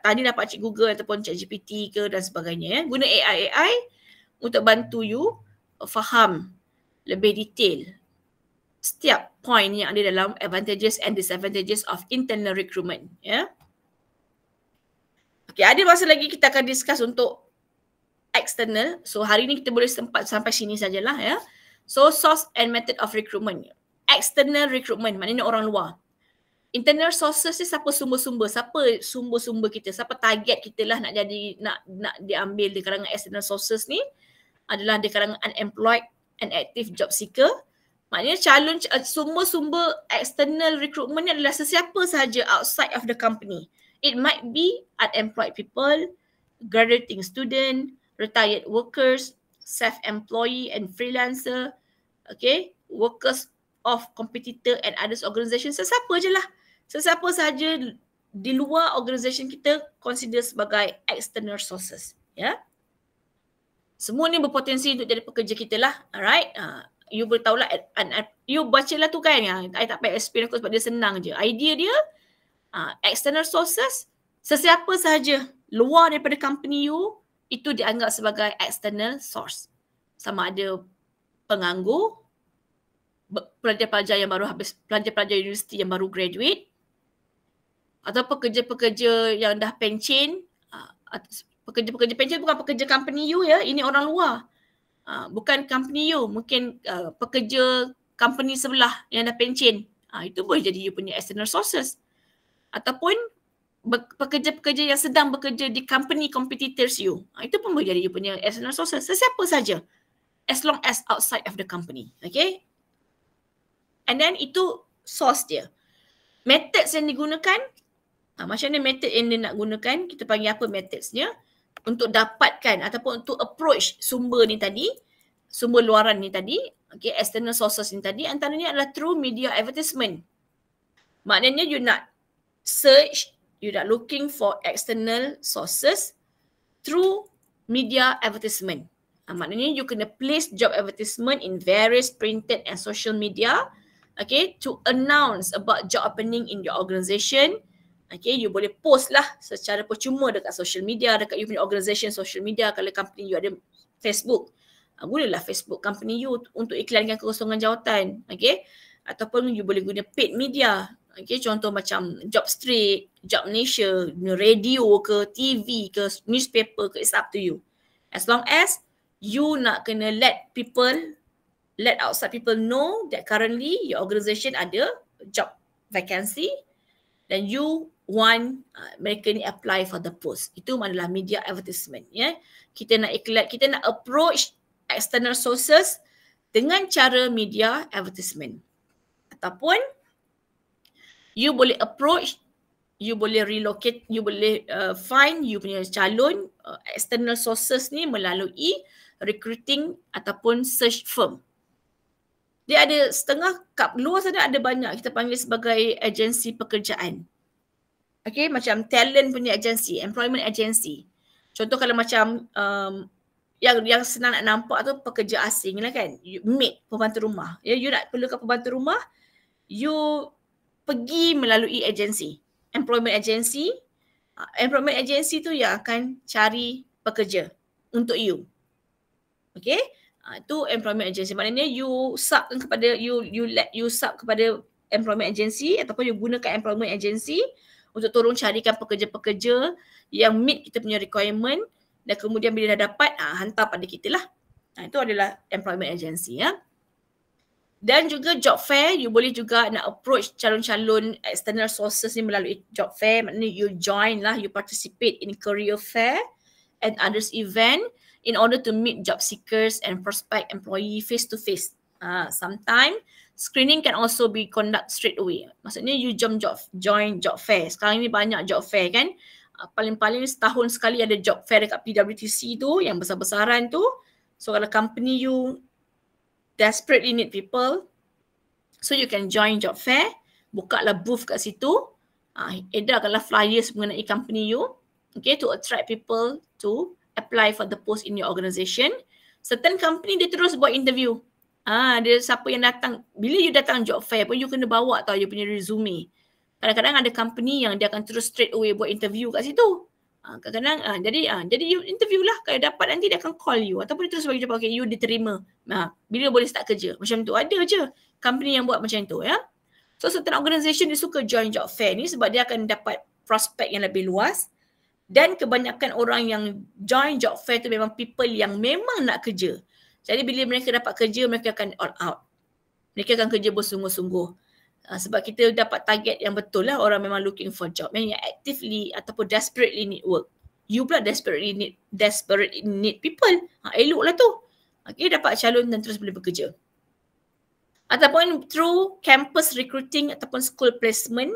Tanya lah Pakcik Google ataupun ChatGPT ke dan sebagainya ya. Guna AI untuk bantu you faham lebih detail setiap point yang ada dalam advantages and disadvantages of internal recruitment ya. Okay, ada masa lagi kita akan discuss untuk external. So hari ni kita boleh sempat sampai sini sajalah ya. So source and method of recruitment. External recruitment maknanya orang luar. Internal sources ni siapa sumber-sumber kita, siapa target kita lah nak diambil di kalangan external sources ni adalah di kalangan unemployed and active job seeker. Maknanya challenge sumber-sumber external recruitment ni adalah sesiapa sahaja outside of the company. It might be unemployed people, graduating student, retired workers, self-employed and freelancer, okay, workers of competitor and others organisation. Sesiapa saja di luar organisation kita consider sebagai external sources ya. Semua ni berpotensi untuk jadi pekerja kita lah. Alright, you boleh tahulah, you bacalah tu kan ya. I tak payah explain aku sebab dia senang je. Idea dia external sources, sesiapa sahaja luar daripada company you itu dianggap sebagai external source. Sama ada penganggur, pelajar-pelajar yang baru habis, pelajar-pelajar universiti yang baru graduate, atau pekerja-pekerja yang dah pencen, Pekerja-pekerja pencen bukan pekerja company you ya, ini orang luar. Bukan company you, mungkin pekerja company sebelah yang dah pencen. Itu boleh jadi you punya external sources. Ataupun pekerja-pekerja yang sedang bekerja di company competitors you. Itu pun boleh jadi you punya external sources. Sesiapa saja. As long as outside of the company. Okay? And then itu source dia. Methods yang digunakan, macam mana method yang dia nak gunakan, kita panggil apa methodsnya, untuk dapatkan ataupun untuk approach sumber ni tadi, sumber luaran ni tadi, okay, external sources ni tadi, antaranya adalah through media advertisement. Maknanya you nak search, you nak looking for external sources through media advertisement. Maknanya you kena place job advertisement in various printed and social media, okay, to announce about job opening in your organisation. Okay, you boleh post lah secara percuma dekat social media, dekat you punya organisation social media. Kalau company you ada Facebook, gunalah Facebook company you untuk iklankan kekosongan jawatan. Okay, ataupun you boleh guna paid media. Okay, contoh macam Jobstreet, Job Malaysia, radio ke, TV ke, newspaper ke, it's up to you. As long as you nak kena let outside people know that currently your organisation ada job vacancy dan you want mereka ni apply for the post. Itu adalah media advertisement. Ya. Kita nak iklan, kita nak approach external sources dengan cara media advertisement. Ataupun you boleh approach, you boleh relocate, you boleh find you punya calon external sources ni melalui recruiting ataupun search firm. Dia ada setengah, kat luar sana ada banyak kita panggil sebagai agensi pekerjaan. Okay, macam talent punya agensi, employment agency. Contoh kalau macam yang senang nak nampak tu pekerja asing lah kan. Maid, pembantu rumah. Ya, you nak perlukan pembantu rumah, you pergi melalui agensi. Employment agency. Employment agency tu yang akan cari pekerja untuk you. Okay. Itu employment agency. Maknanya you subkan kepada, you sub kepada employment agency ataupun you gunakan employment agency untuk tolong carikan pekerja-pekerja yang meet kita punya requirement dan kemudian bila dah dapat, hantar pada kita lah. Itu adalah employment agency ya. Dan juga job fair, you boleh juga nak approach calon-calon external sources ni melalui job fair. Maknanya you join lah, you participate in career fair and others event in order to meet job seekers and prospect employee face to face. Sometimes screening can also be conduct straight away. Maksudnya you join job fair. Sekarang ni banyak job fair kan. Paling-paling setahun sekali ada job fair dekat PWTC tu yang besar-besaran tu. So kalau company you desperately need people, so you can join job fair, buka lah booth kat situ, edarkanlah flyers mengenai company you, okay, to attract people to apply for the post in your organisation. Certain company dia terus buat interview. Dia siapa yang datang, bila you datang job fair pun you kena bawa tau you punya resume. Kadang-kadang ada company yang dia akan terus straight away buat interview kat situ. Kadang-kadang jadi you interview lah, kalau dapat nanti dia akan call you ataupun dia terus bagi jawab, okay, you diterima. Bila boleh start kerja. Macam tu ada je company yang buat macam tu ya. So certain organisation dia suka join job fair ni sebab dia akan dapat prospek yang lebih luas. Dan kebanyakan orang yang join job fair tu memang people yang memang nak kerja. Jadi bila mereka dapat kerja, mereka akan all out. Mereka akan kerja bersungguh-sungguh. Sebab kita dapat target yang betul lah, orang memang looking for job. Yang actively ataupun desperately need work. You pula desperately need people. Elok lah tu. Okay, dapat calon dan terus boleh bekerja. Ataupun through campus recruiting ataupun school placement.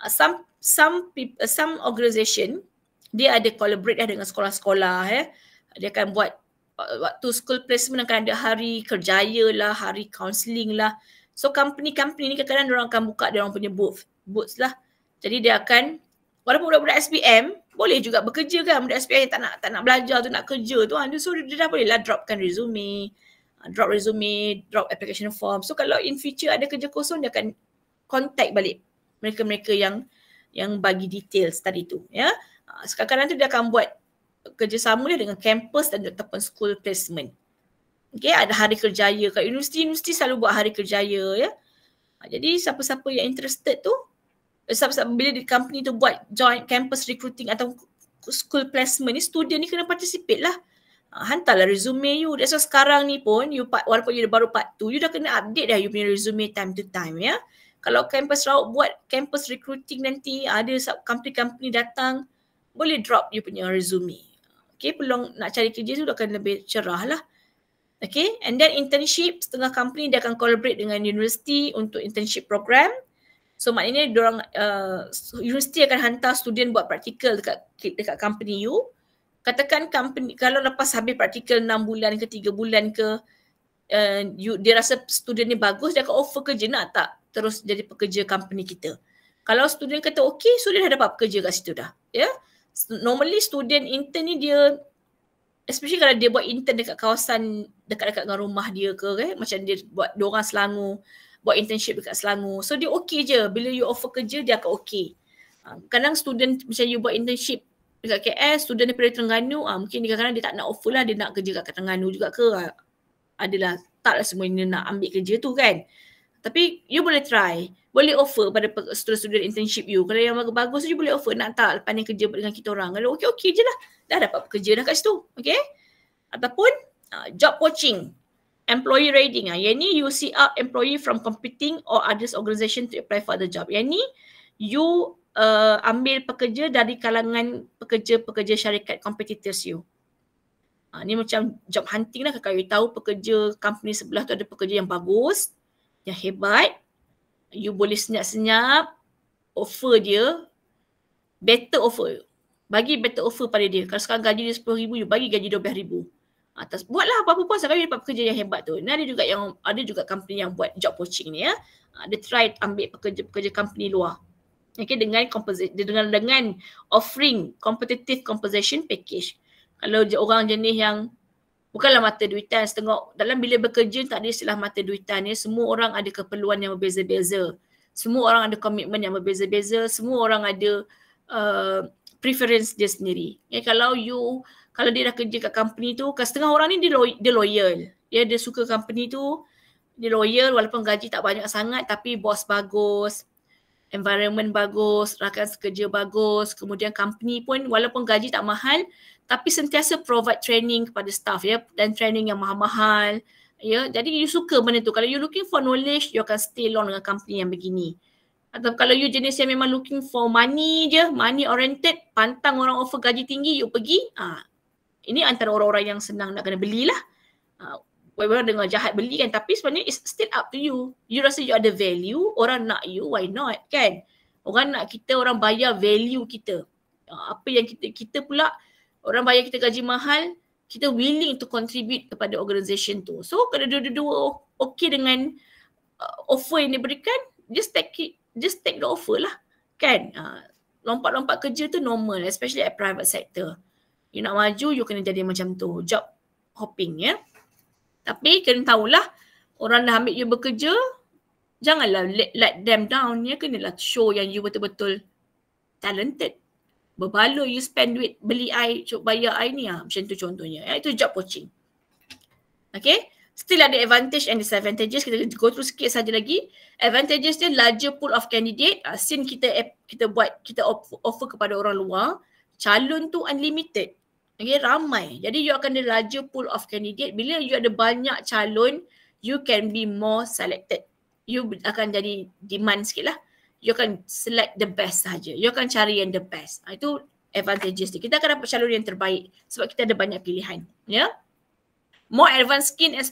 Some organisation, dia ada collaborate dengan sekolah-sekolah. Dia akan buat waktu school placement, akan ada hari kerjaya lah, hari counselling lah. So company-company ni kadang-kadang orang akan buka dia orang punya booths lah. Jadi dia akan, walaupun budak-budak SPM boleh juga bekerja kan, budak SPM yang tak nak belajar tu, nak kerja tu, so dia dah boleh lah dropkan resume, drop application form. So kalau in future ada kerja kosong, dia akan contact balik mereka-mereka yang bagi details tadi tu ya. Sekarang tu dia akan buat kerjasama dia dengan kampus dan ataupun school placement. Okay, ada hari kerjaya kat universiti selalu buat hari kerjaya ya. Jadi siapa-siapa yang interested tu, bila di company tu buat joint campus recruiting atau school placement ni, student ni kena participate lah. Hantarlah resume you. That's why sekarang ni pun, walaupun you baru part 2, you dah kena update dah you punya resume time to time ya. Kalau campus Sarawak buat campus recruiting nanti, ada company-company datang, boleh drop you punya resume. Okay, peluang nak cari kerja tu akan lebih cerah lah. Okay, and then internship, setengah company dia akan collaborate dengan university untuk internship program. So maknanya diorang, universiti akan hantar student buat praktikal dekat company you. Katakan company, kalau lepas habis praktikal 6 bulan ke 3 bulan ke, dia rasa student ni bagus, dia akan offer kerja, nak tak terus jadi pekerja company kita. Kalau student kata okay, student dah dapat pekerja kat situ dah. Ya? Normally student intern ni dia, especially kalau dia buat intern dekat kawasan dekat-dekat dengan rumah dia ke, macam dia buat diorang Selangor, buat internship dekat Selangor. So dia okay je. Bila you offer kerja, dia akan okay. Kadang student macam you buat internship dekat KL, student daripada Terengganu, mungkin kadang-kadang dia tak nak offer lah, dia nak kerja kat Terengganu juga ke. Adalah, taklah semuanya nak ambil kerja tu kan. Tapi you boleh try. Boleh offer pada student-student internship you. Kalau yang bagus-bagus, you boleh offer. Nak tak lepas ni kerja dengan kita orang. Kalau okay je lah. Dah dapat pekerja dah kat situ. Okay. Ataupun job poaching. Employee raiding. Yang ni you see up employee from competing or others organisation to apply for the job. Yang ni you ambil pekerja dari kalangan pekerja-pekerja syarikat competitors you. Ni macam job hunting lah. Kalau you tahu pekerja company sebelah tu ada pekerja yang bagus, yang hebat, you boleh senyap-senyap offer dia, better offer. Bagi better offer pada dia. Kalau sekarang gaji dia RM10,000, you bagi gaji RM12,000. Buatlah apa-apa pun sampai you dapat pekerja yang hebat tu. Ni ada juga company yang buat job poaching ni ya. Dia try ambil pekerja-pekerja company luar. Okay, dengan offering competitive compensation package. Kalau orang jenis yang bukanlah mata duitan, setengah dalam bila bekerja tak ada istilah mata duitan ya. Semua orang ada keperluan yang berbeza-beza. Semua orang ada komitmen yang berbeza-beza. Semua orang ada preference dia sendiri. Ya, kalau dia dah kerja kat company tu, setengah orang ni dia loyal. Dia suka company tu, dia loyal walaupun gaji tak banyak sangat, tapi bos bagus, environment bagus, rakan kerja bagus, kemudian company pun walaupun gaji tak mahal, tapi sentiasa provide training kepada staff ya, dan training yang mahal-mahal ya. Jadi you suka benda tu. Kalau you looking for knowledge, you akan stay long dengan company yang begini. Atau kalau you jenis yang memang looking for money je, money oriented, pantang orang offer gaji tinggi, you pergi. Ini antara orang-orang yang senang nak kena belilah. Orang dengar jahat beli kan, tapi sebenarnya it's still up to you. You rasa you ada value, orang nak you, why not kan? Orang nak kita, orang bayar value kita. Apa yang kita pula, orang bayar kita gaji mahal, kita willing to contribute kepada organisation tu. So kalau dua-dua okay dengan offer yang diberikan, just take the offer lah kan. Lompat-lompat kerja tu normal, especially at private sector. You nak maju, you kena jadi macam tu, job hopping ya. Tapi kena tahulah, orang dah ambil you bekerja, janganlah let them down ya. Kenalah show yang you betul-betul talented. Berbaloi you spend duit beli I, bayar I ni macam tu contohnya. Itu job poaching. Okay. Still ada advantage and disadvantages. Kita go through sikit saja lagi. Advantages dia larger pool of candidate. Since kita offer kepada orang luar, calon tu unlimited. Okay, ramai. Jadi you akan ada larger pool of candidate. Bila you ada banyak calon, you can be more selected. You akan jadi demand sikit lah. You akan select the best sahaja. You akan cari yang the best. Itu advantages dia. Kita akan dapat calon yang terbaik sebab kita ada banyak pilihan. Ya. More advanced skill and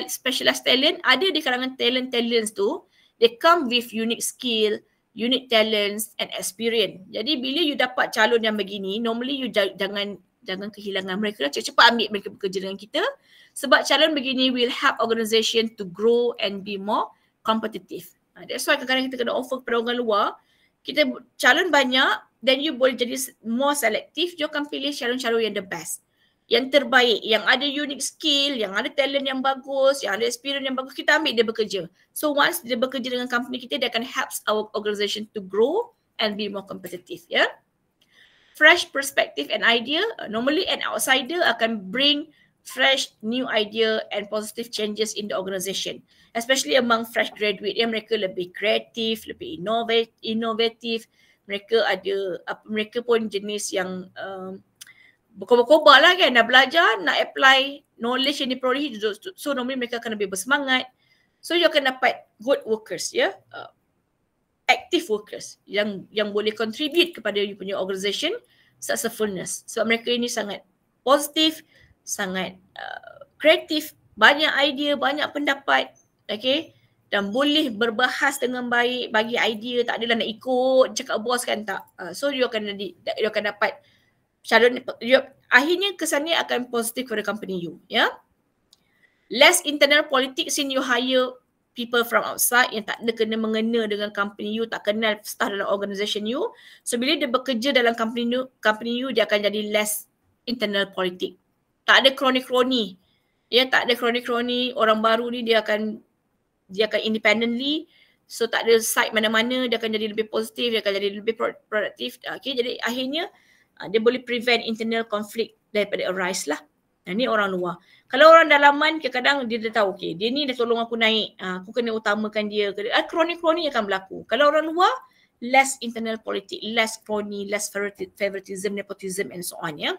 specialized talent. Ada di kalangan talents tu. They come with unique skill, unique talents and experience. Jadi bila you dapat calon yang begini, normally you jangan kehilangan mereka. Cepat-cepat ambil mereka bekerja dengan kita. Sebab calon begini will help organisation to grow and be more competitive. That's why kadang-kadang kita kena offer kepada orang luar. Kita calon banyak, then you boleh jadi more selective. You akan pilih calon-calon yang the best. Yang terbaik, yang ada unique skill, yang ada talent yang bagus, yang ada experience yang bagus, kita ambil dia bekerja. So once dia bekerja dengan company kita, dia akan help our organisation to grow and be more competitive. Yeah? Fresh perspective and idea. Normally an outsider akan bring fresh new idea and positive changes in the organisation. Especially among fresh graduate yang mereka lebih kreatif, lebih innovative. mereka pun jenis yang berkobar-kobar lah kan, dah belajar, nak apply knowledge yang diperolehi, so normally mereka akan lebih bersemangat. So you akan dapat good workers, ya, active workers yang boleh contribute kepada you punya organisation successfulness. Sebab mereka ini sangat positif, sangat kreatif, banyak idea, banyak pendapat, okay, dan boleh berbahas dengan baik, bagi idea, tak adalah nak ikut cakap bos kan, tak. So you akan dapat calon, akhirnya kesannya akan positif kepada company you, ya. Less internal politics in you hire people from outside yang tak ada kena mengena dengan company you, tak kenal staff dalam organisation you. So bila dia bekerja dalam company you, dia akan jadi less internal politik. Tak ada kroni-kroni. Ya, tak ada kroni-kroni. Orang baru ni dia akan independently. So tak ada side mana-mana, dia akan jadi lebih positif, dia akan jadi lebih produktif. Okay, jadi akhirnya dia boleh prevent internal conflict daripada arise lah. Ini orang luar. Kalau orang dalaman, kadang-kadang dia dah tahu, okay, dia ni dah tolong aku naik, aku kena utamakan dia. Kroni-kroni akan berlaku. Kalau orang luar, less internal politik, less kroni, less favoritism, nepotism and so on, ya.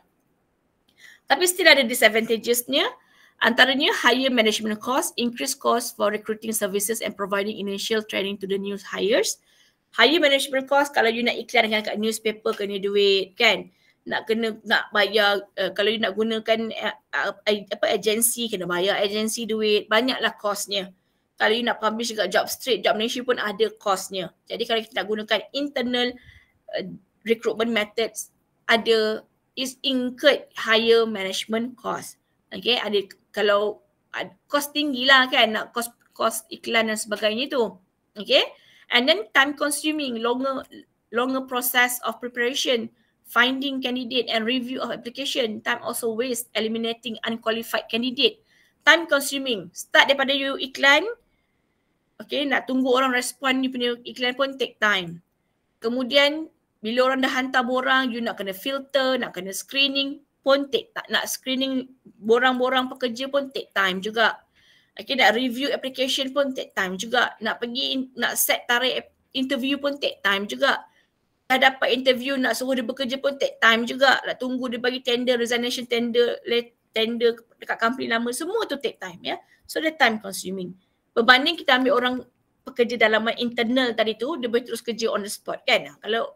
Tapi still ada disadvantages-nya. Antaranya higher management cost, increased cost for recruiting services and providing initial training to the new hires. Higher management cost, kalau you nak iklan kat newspaper, kena duit kan. Nak bayar, kalau you nak gunakan agensi, kena bayar agensi duit, banyaklah costnya. Kalau you nak publish dekat Job Street, Job Malaysia pun ada costnya. Jadi kalau kita nak gunakan internal recruitment methods, is incurred higher management cost. Okay, kalau cost tinggi lah kan, nak cost iklan dan sebagainya tu. Okay, and then time consuming, longer process of preparation, finding candidate and review of application. Time also waste, eliminating unqualified candidate. Time consuming, start daripada you iklan, okay, nak tunggu orang respon you punya iklan pun take time. Kemudian bila orang dah hantar borang, you nak kena filter, nak kena screening pun take time. Nak screening borang-borang pekerja pun take time juga. Okay, nak review application pun take time juga. Nak set tarikh interview pun take time juga. Dah dapat interview, nak suruh dia bekerja pun take time juga. Nak tunggu dia bagi tender, resignation tender dekat company lama, semua tu take time, ya. So dia time consuming. Berbanding kita ambil orang pekerja dalaman internal tadi tu, dia boleh terus kerja on the spot kan. Kalau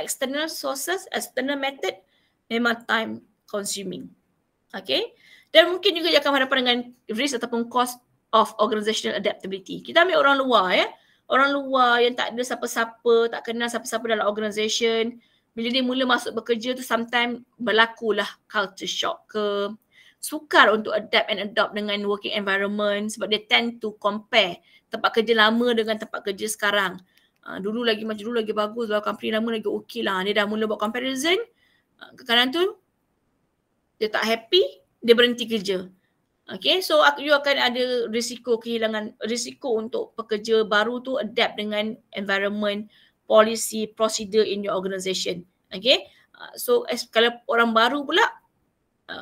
external sources, external method, memang time consuming. Okay. Dan mungkin juga dia akan berhadapan dengan risk ataupun cost of organizational adaptability. Kita ambil orang luar, ya. Orang luar yang tak ada siapa-siapa, tak kenal siapa-siapa dalam organisation. Bila dia mula masuk bekerja tu, sometimes berlakulah culture shock ke. Sukar untuk adapt and adopt dengan working environment sebab dia tend to compare tempat kerja lama dengan tempat kerja sekarang. Dulu lagi bagus, kalau company lama lagi okey lah. Dia dah mula buat comparison. Kadang tu dia tak happy, dia berhenti kerja. Okay, so you akan ada risiko untuk pekerja baru tu adapt dengan environment, policy, procedure in your organisation. Okay, so kalau orang baru pula,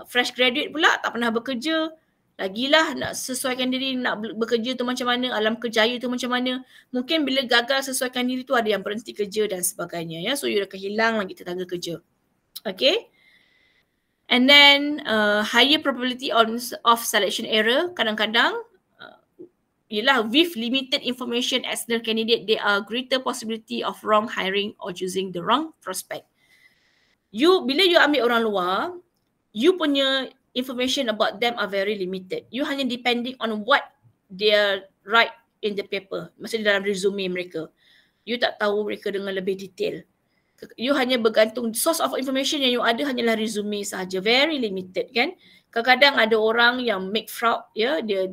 fresh graduate pula, tak pernah bekerja, lagilah nak sesuaikan diri, nak bekerja tu macam mana, alam kerjaya tu macam mana. Mungkin bila gagal sesuaikan diri tu ada yang berhenti kerja dan sebagainya, ya. So you dah kehilang lagi tenaga kerja. Okay. And then higher probability of selection error. Kadang-kadang ialah with limited information external candidate, there are greater possibility of wrong hiring or choosing the wrong prospect. Bila you ambil orang luar, you punya information about them are very limited. You hanya depending on what they write in the paper, maksudnya dalam resume mereka. You tak tahu mereka dengan lebih detail. You hanya bergantung, source of information yang you ada hanyalah resume sahaja, very limited kan. Kadang-kadang ada orang yang make fraud, ya, dia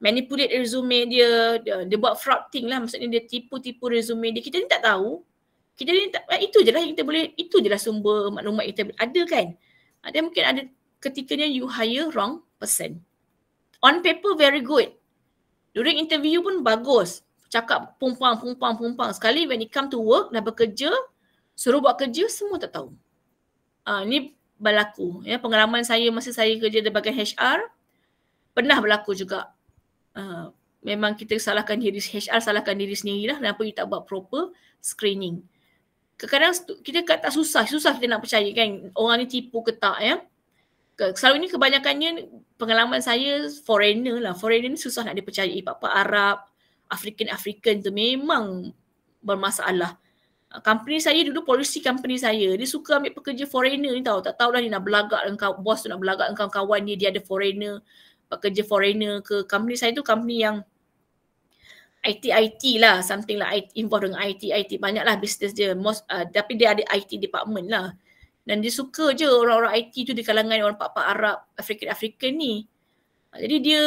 manipulate resume dia buat fraud thing lah, maksudnya dia tipu-tipu resume dia. Kita ni tak tahu. Kita ni tak, itu je lah yang kita boleh, itu je lah sumber maklumat kita ada kan. Dan mungkin ada ketikanya you hire wrong person. On paper very good. During interview pun bagus. Cakap pumpang. Sekali when it come to work, dah bekerja, suruh buat kerja, semua tak tahu. Ni berlaku. Ya, pengalaman saya masa saya kerja di bahagian HR, pernah berlaku juga. memang kita salahkan diri, HR salahkan diri sendiri lah, kenapa you tak buat proper screening. Kadang-kadang kita kata susah kita nak percaya kan orang ni tipu ke tak ya. Selalu ni kebanyakannya pengalaman saya foreigner ni susah nak dipercayai. Apa Arab, African tu memang bermasalah. Company saya dulu, polisi company saya, dia suka ambil pekerja foreigner ni tahu. Tak tahulah dia nak belagak dengan bos tu, nak belagak dengan kawan dia ada foreigner, pekerja foreigner ke. Company saya tu company yang IT lah, something lah, involved dengan IT, banyaklah bisnes dia, tapi dia ada IT department lah. Dan dia suka je orang-orang IT tu di kalangan orang pak-pak Arab, African ni. Jadi dia,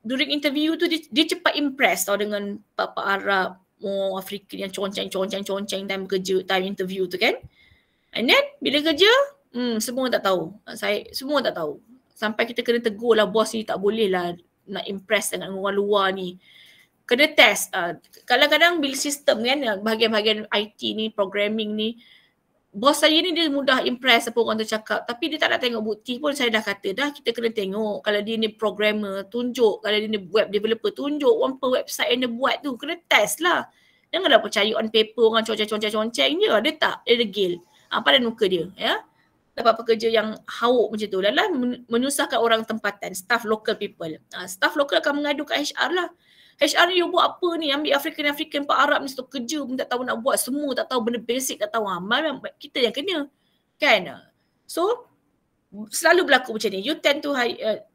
during interview tu, dia cepat impress tau dengan pak-pak Arab, orang African yang conceng time kerja, time interview tu kan. And then, bila kerja, semua tak tahu. Semua tak tahu. Sampai kita kena tegur lah, bos ni tak boleh lah nak impress dengan orang luar ni. Kena test. Kadang-kadang bila sistem kan, bahagian-bahagian IT ni, programming ni, bos saya ni dia mudah impress apa orang tu cakap. Tapi dia tak nak tengok bukti pun, saya dah kata dah kita kena tengok. Kalau dia ni programmer, tunjuk. Kalau dia ni web developer, tunjuk. Apa website yang dia buat tu, kena test lah. Jangan dah percaya on paper orang conceng je. Dia tak, dia degil. Pada muka dia. Ya. Dapat pekerja yang hauk macam tu. Dalam menyusahkan orang tempatan, staff local people. Staff local akan mengadu ke HR lah. HR ni you buat apa ni? Ambil African Pak Arab ni satu kerja pun tak tahu nak buat semua, tak tahu benda basic, tak tahu amal, kita yang kena. Kan? So, selalu berlaku macam ni. You tend to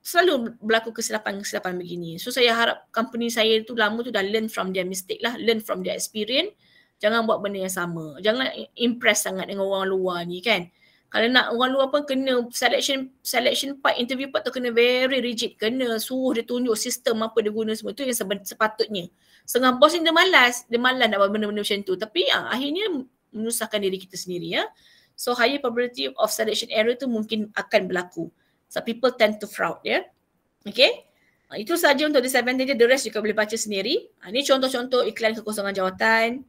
selalu berlaku kesilapan begini. So, saya harap company saya tu lama tu dah learn from their mistake lah. Learn from their experience. Jangan buat benda yang sama. Jangan impress sangat dengan orang luar ni kan. Kalau nak orang luar pun kena selection part, interview part tu kena very rigid. Kena suruh dia tunjuk sistem apa dia guna semua. Itu yang sepatutnya. Setengah bos ni dia malas nak buat benda-benda macam tu. Tapi akhirnya menyusahkan diri kita sendiri ya. So higher probability of selection error tu mungkin akan berlaku. So people tend to fraud ya. Okay. Itu saja untuk disadvantage. The rest you boleh baca sendiri. Ini contoh-contoh iklan kekosongan jawatan.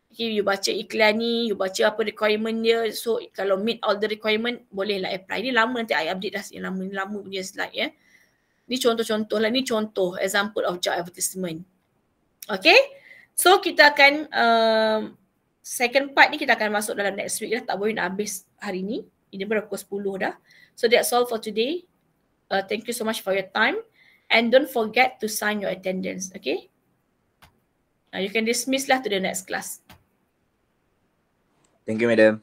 Okay, you baca iklan ni, you baca apa requirement dia. So, kalau meet all the requirement, bolehlah apply. Ni lama nanti I update dah. Yang lama punya slide ya. Ni contoh-contoh lah. Ni contoh example of job advertisement. Okay. So, kita akan second part ni kita akan masuk dalam next week lah. Tak boleh nak habis hari ni. Ini baru pukul 10 dah. So, that's all for today. Thank you so much for your time. And don't forget to sign your attendance. Okay. You can dismiss lah to the next class. Thank you, madam.